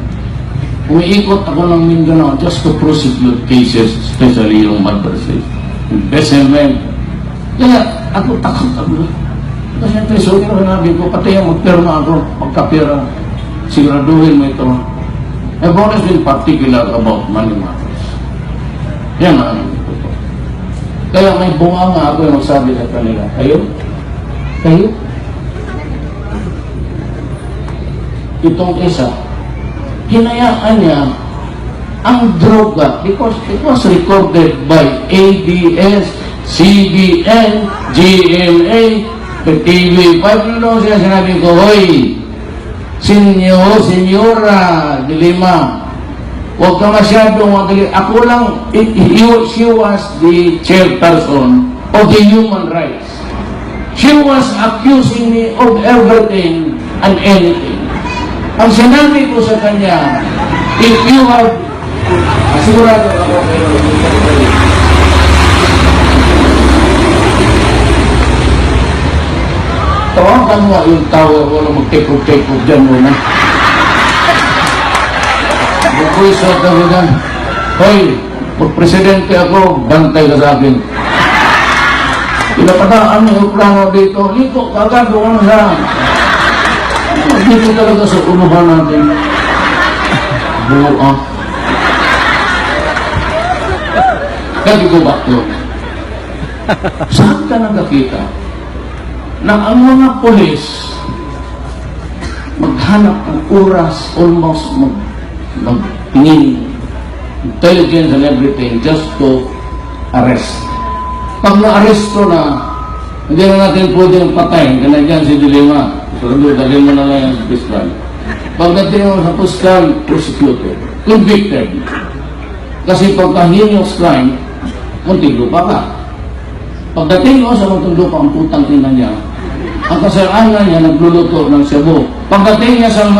Umiikot ako ng Mindanao just to prosecute cases, especially yung malpractice, embezzlement. Kaya ako takot ako. Kasi yung treasurer, sinabi ko, pati yung magpirma ako, magkapira, siguraduhin mo ito. I've always been particular about money matters. Yan ang ito. Kaya may bunga nga ako yung magsabi sa kanila, kayo? Itong isa, hinayaan niya ang droga because it was recorded by ABS, CBN, GMA, TV5. Ano siya sinabi ko, hoy, Senyora de Lima, huwag ka masyadong magalit. Ako lang, she was the chairperson of the human rights. She was accusing me of everything and anything. Ang sinabi ko sa kanya, if you have, asigurado ako kayo, tawagan mo yung tower, wala mag-take-off dyan muna. Bukuiso ka mo dyan. Hoy, pag-presidente ako, bantay ka sa akin. Pinapataan mo yung plano dito, liko, kagad, doon sa dito talaga sa unuhan natin. Buo. Kaya ko ba ito? Saan ka nakakita na ang mga polis maghanap ng oras, almost magtingin, intelligence and everything just to arrest. Pag na-arresto na, hindi na natin pwedeng patayin, ganyan si Dilima. So, dalhin mo na lang yung fiscal. Pagdating mo sa fiscal, prosecuted, convicted. Kasi pagka heinous crime, munting lupa ka. Pagdating mo sa munting lupa, ang putang ina niya, ang kasalanan niya, nagluluto ng Cebu. Pagdating niya sa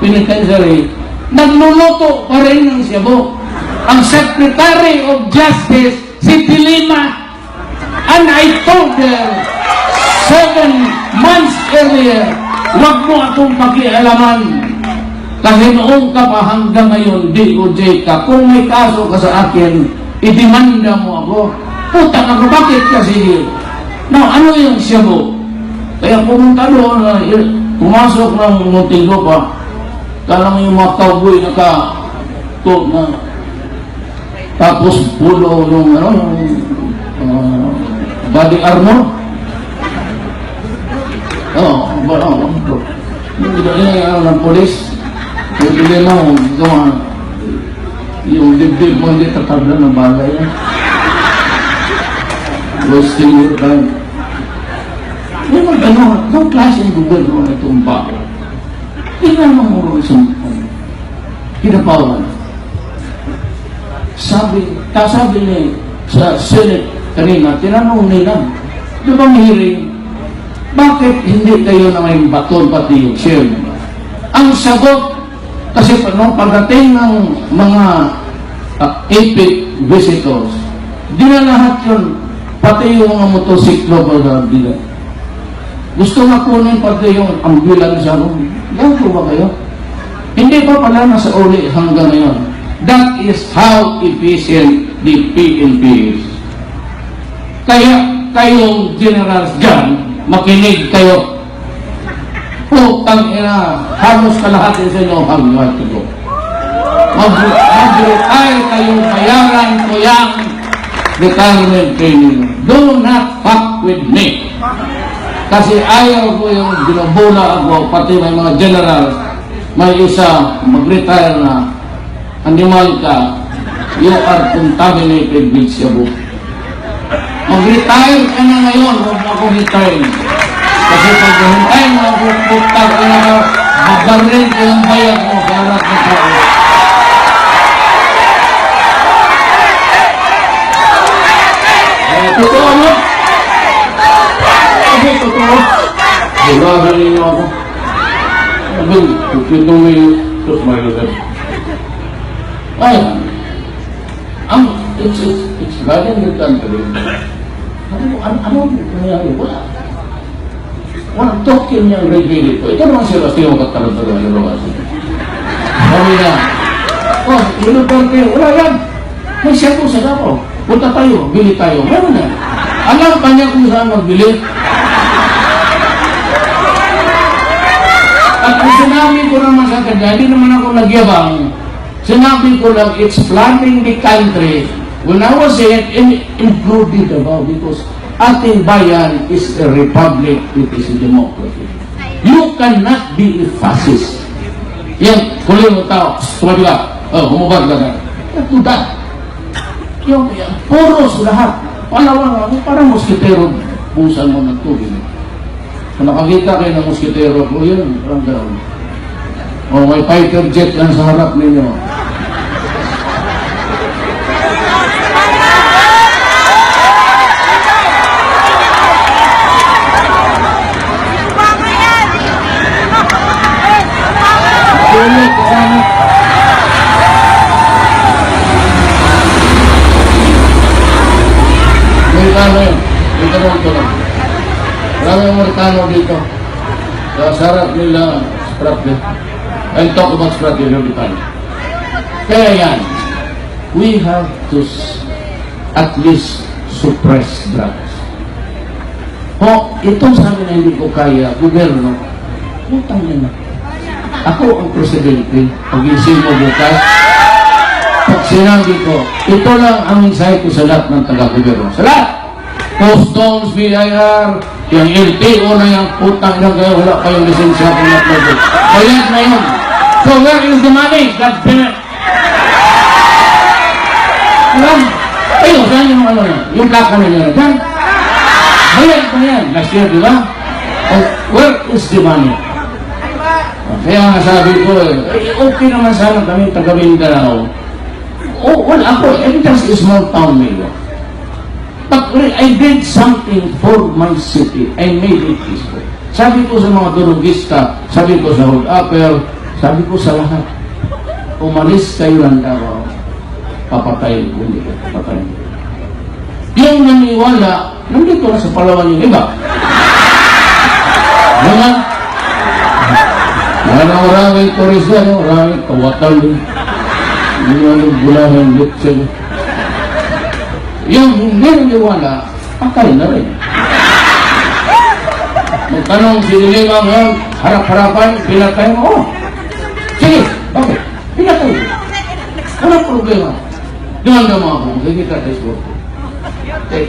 penitentiary, nagluluto pa rin ng Cebu. Ang Secretary of Justice, si Dilima. And I told her, 7 months earlier, huwag mo akong pakialaman. Kasi noong ka pa hanggang ngayon, DOJ ka. Kung may kaso ka sa akin, idemanda mo ako. Putang ako, bakit kasi? No, ano yung Cebu? Kaya pumunta doon, pumasok ng Muntinlupa, kalang yung mga cowboy na tapos pulo yung body armor. Yung ng polis, yung dilema mo, yung dibdib mo hindi tatabla ng bagay. Wasting your time. May mga gano'n, anong klase ng gobyerno na itong bako? Tingnan mo mo isang kinapawan. Sabi ni sa Senate kanina, tinanong nila, di ba hearing, bakit hindi kayo na may baton pati yung chairman? Ang sagot, kasi nung pagdating ng mga epic visitors, di na lahat yun, pati yung mga motosiklo ba bila. Gusto nga kunin pati yung ambulance room. Yan po ba kayo? Hindi pa pala nasa uli hanggang ngayon. That is how efficient the PNP is. Kaya kayong generals dyan, makinig kayo. Putang ina, halos kalahati sa inyo how you have to go. Mag-retire kayong bayaran ko yung retirement training. Do not fuck with me. Kasi ayaw ko yung binabula ako, pati may mga general, may isa mag-retire na, animal ka, you are contaminated with Cebu. Mag-retire ka na ngayon, huwag na akong retire. Kasi pag hintay na ako, putak ka na ka, magarin ko yung bayad mo, karat na tao. Totoo mo? Sabi, totoo. Bulahan ninyo ako. Sabi, kukitong may sus may lugar. Ay, it's running the country. Ano nangyari? Walang token niyang regulate ko. Ito naman sila siya magkatalog-talog ng lugar. Sabi na, oh, ilupan kayo. Wala yan. May siya po sa dapo. Punta tayo, bili tayo. Meron na. Alam pa niya kung saan magbili. At kung sinabi ko naman sa kanya, hindi naman ako nagyabang. Sinabi ko lang, it's flooding the country. When I was saying, included about because ating bayan is a republic, it is a democracy. You cannot be a fascist. Yan, huli mo tao, sumabi ka, humubad ka na. Ito da. Yung puros lahat. Palawang ako, parang moskitero, busan mo ng tubig. Kung nakakita kayo ng moskitero, o yun, parang gano'n. O may fighter jet yan sa harap ninyo. Maraming Amerikano dito. Sa harap nila, Spratly. I'll talk about Spratly every time. Kaya yan, we have to at least suppress drugs. O, itong sabi na hindi ko kaya, gobyerno, utang yan. Ako ang presidente, pag-isip mo bukas, pag sinabi ko, ito lang ang mensahe ko sa lahat ng taga-gobyerno. Sa lahat! Customs, BIR, yung LTO na yung putang na kayo, wala kayong lisensya kung not-loaded. Bayad na yun. So where is the money? God damn it! Alam? Ayo, saan yung ano yan? Yung plaka na yan. Saan? Bayad na yan. Last year, di ba? Oh, where is the money? Kaya nga sabi ko okay naman sana kami taga-Mindanao. Oh, well, ako, just a small town mayor. But I did something for my city. I made it peaceful. Sabi ko sa mga durugista, sabi ko sa hold-upper, sabi ko sa lahat, umalis kayo lang daw, papatayin, hindi ko papatayin. Yung naniwala, nandito na sa Palawan yung iba. Naman, maraming turista, maraming kawatan din. Yung gulahan, litsin. Yung hindi naniwala, patay na rin. Magtanong si Dilima ngayon, harap-harapan, pinatay mo. Oh, sige, bakit? Pinatay mo. Walang problema. Doon naman ako, hindi ka tesbo.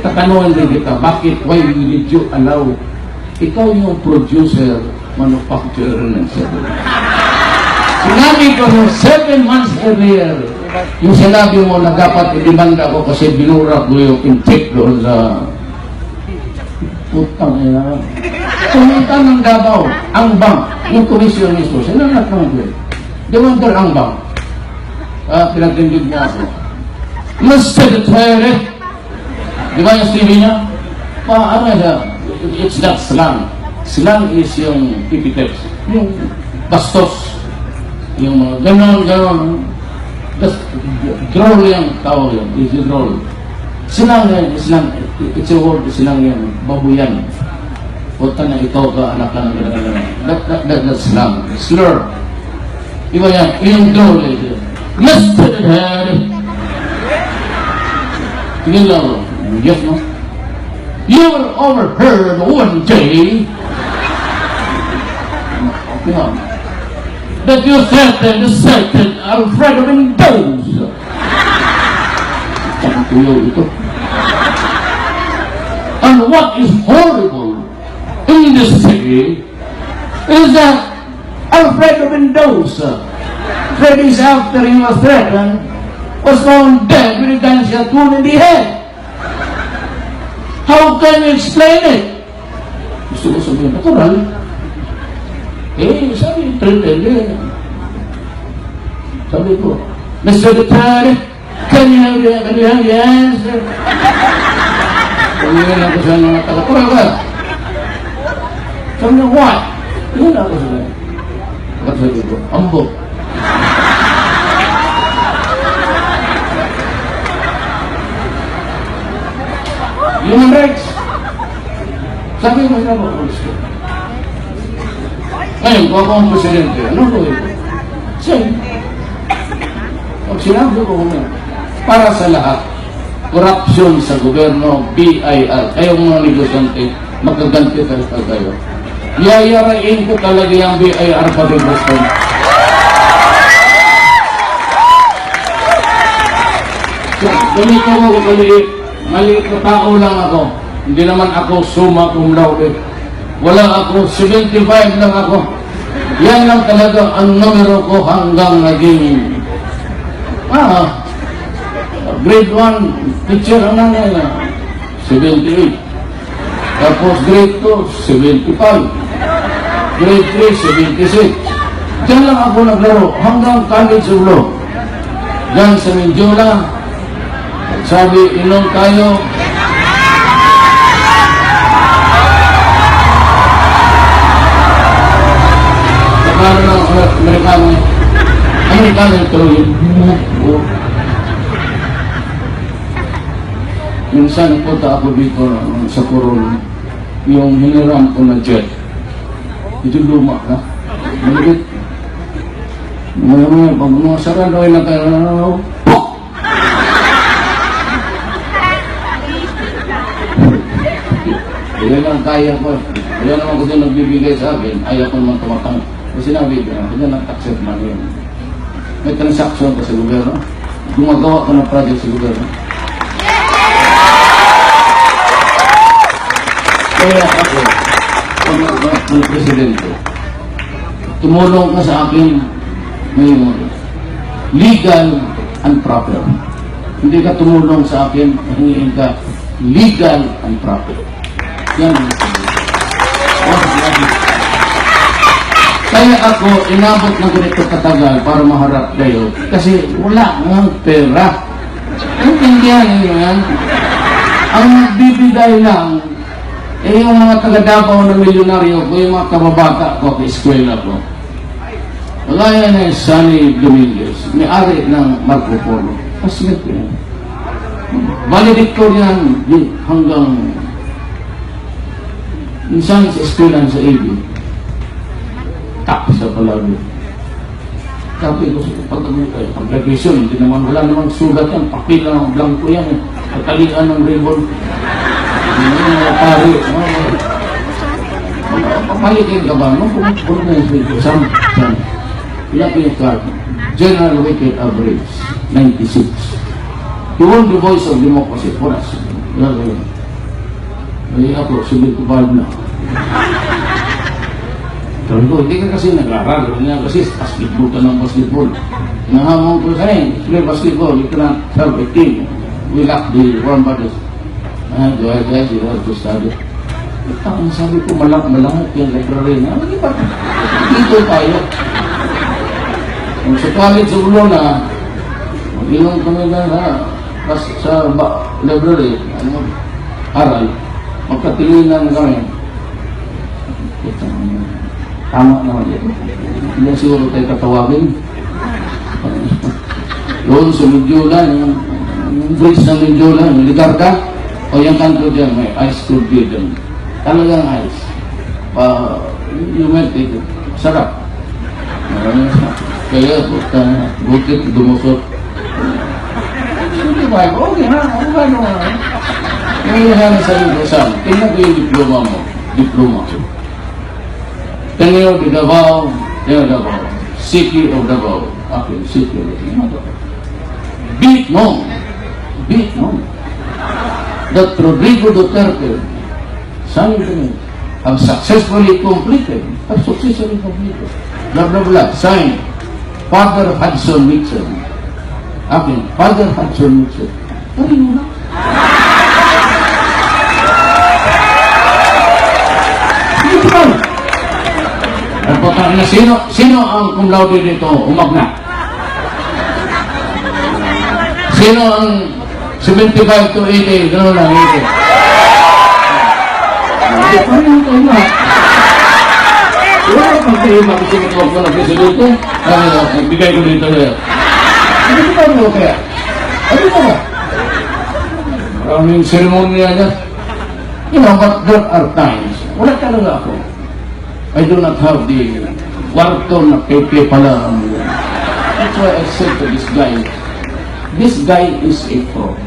Tatanungan din kita, bakit, why did you allow, ikaw yung producer, manufacturer ng Cebu. Sinabi ko no 7 months earlier, yung sinabi mo na dapat idimanda ko kasi binura ko yung intake doon sa Putang ina. Pumunta ng Davao, ang bank, yung komisyon mismo, sinanat ng grade. They wonder ang bank. Pinagtindig niya ako. Mr. Secretary, di ba yung CV niya? Ano na, it's not slang. Slang is yung pipiteps. Yung bastos. Yung mga ganon. Just droll yung tawag yun. It's a droll. Slang yan. It's a word. Slang yan. Babuyan. Punta na ikaw ka, anak ka ng gano'n. That's slang. Slur. Iba yan. Yung droll. Mr. Secretary. Tingin lang ako. Yes, no? You were overheard one day that you threatened certain Alfredo Mendoza. Sabi ko yun ito. And what is horrible in this city is that Alfredo Mendoza, 3 days after he was threatened, was found dead with a gunshot wound in the head. How can you explain it? Gusto ko sabihin, natural. Sabi, threatened eh. Sabi ko, Mr. Secretary, can you have the answer? Pagiging lang ko sa mga taga-pura ka. Sabi niya, what? Yun ako sila. Pagkasabi ko, ambok. Human rights. Sabi mo na ba, Police ko? Ngayon, kung ako ang presidente, ano ko ito? Sige. Pag sinabi ko kung para sa lahat, korupsyon sa gobyerno, BIR, kayong mga negosyante, magkaganti tayo. Yayarain ko talaga yung BIR pa rin, Boston. Ganito ko kaliit. Maliit na tao lang ako. Hindi naman ako summa cum laude. Wala ako, 75 lang ako. Yan lang talaga ang numero ko hanggang naging grade 1 teacher ang nanay na 78. Tapos grade 2, 75. Grade 3, 76. Diyan lang ako naglaro hanggang college of law. Diyan sa Mindiola. Sabi, inom tayo. Nakano ng Amerikano ito yun. Minsan punta ako dito sa Coron, yung hiniram ko na jet. Ito luma na. Maligit. Pag mga sarado ay nakano. Yan lang kaya ko. Kaya naman ko din nagbibigay sa akin, ayaw ko naman tumatang. Kasi sinabi ko na, kanya ng tax money yun. May transaction ka sa gobyerno. Gumagawa ka ng project sa gobyerno. Kaya ako, pag presidente, tumulong ka sa akin ngayon, legal and proper. Hindi ka tumulong sa akin, hingin ka legal and proper. Yan. Kaya ako, inabot na ganito katagal para maharap kayo kasi wala ng pera. Intindihan niyo yan? Ang nagbibigay lang yung mga taga-Davao na milyonaryo ko, yung mga kababata ko, ka-eskwela ko. Kagaya na Sunny Dominguez, may-ari ng Marco Polo. Pasmit ko yan. Valedictorian hanggang minsan sa eskwela sa AB. Tapos sa palagi. Sabi ko, pag-graduation, hindi naman, wala namang sugat yan. Pakil lang, blanco yan. Patalian ng ribbon. Pari. Pamalikin ka ba? Kung na yung sweldo. Saan? Ilapin yung card. General Weighted Average, 96. You want the voice of democracy for us. Ay ako, 75 na. Sabi ko, hindi ka kasi nag-aaral. Hindi ka kasi basketball ka ng basketball. Nahamon ko sa'yo, play basketball, you cannot serve a team. We lack the warm bodies. Do I guess you have to study? Ang sabi ko, malamok yung library niya. Hindi ba? Dito tayo. Kung sa college sa ulo na, mag-inom kami na sa library, aral, magkatilinan kami. Tama naman yan. Hindi siguro tayo katawagin. Doon sa Medjola, yung bridge ng Medjola, yung Ligarda, o yung kanto dyan, may ice cold beer dyan. Talagang ice. You melt it. Sarap. Maraming sarap. Kaya, butit, dumusot. Hindi ba? Okay na. Ano nga. Ngayon sana sa iyo, Sam, tingnan ko yung diploma mo. Diploma. Teneo de Davao, City of Davao. Okay, City of Davao. Beat mo that Rodrigo Duterte, son of the have successfully completed, blah, blah, blah, signed, Father Hudson Nixon. Okay, Father Hudson Nixon. Ano mo na? Sino ang cum laude dito umagna? Sino ang 75 to 80? Gano'n lang, 80. Paano ito na? Wala pang kayo makikita ko ng presidente? Bigay ko dito na. Ano ba mo kaya? Ano ba? Maraming seremonya niya. You know, but there are times, wala talaga ako. I do not have the kwarto na pepe pala. That's why I said to this guy is a fraud.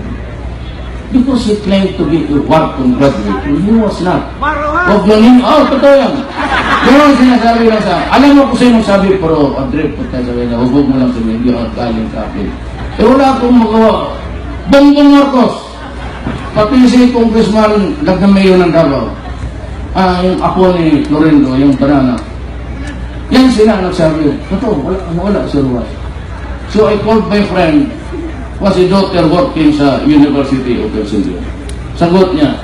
Because he claimed to be a Wharton graduate, he was not. Huwag nyo totoo yan. Pero ang sinasabi lang sa, alam mo kung sino sabi, pero Andre, pagka sabi na, huwag mo lang sabi, hindi ako galing sa akin. Eh wala akong magawa. Bongbong Marcos, pati si Congressman Lagdamayo ng Davao. Yung apo ni Florendo, yung banana. Yan sila nagsabi, totoo, wala si Ruas. So I called my friend, was a daughter working sa University of Helsinki. Sagot niya,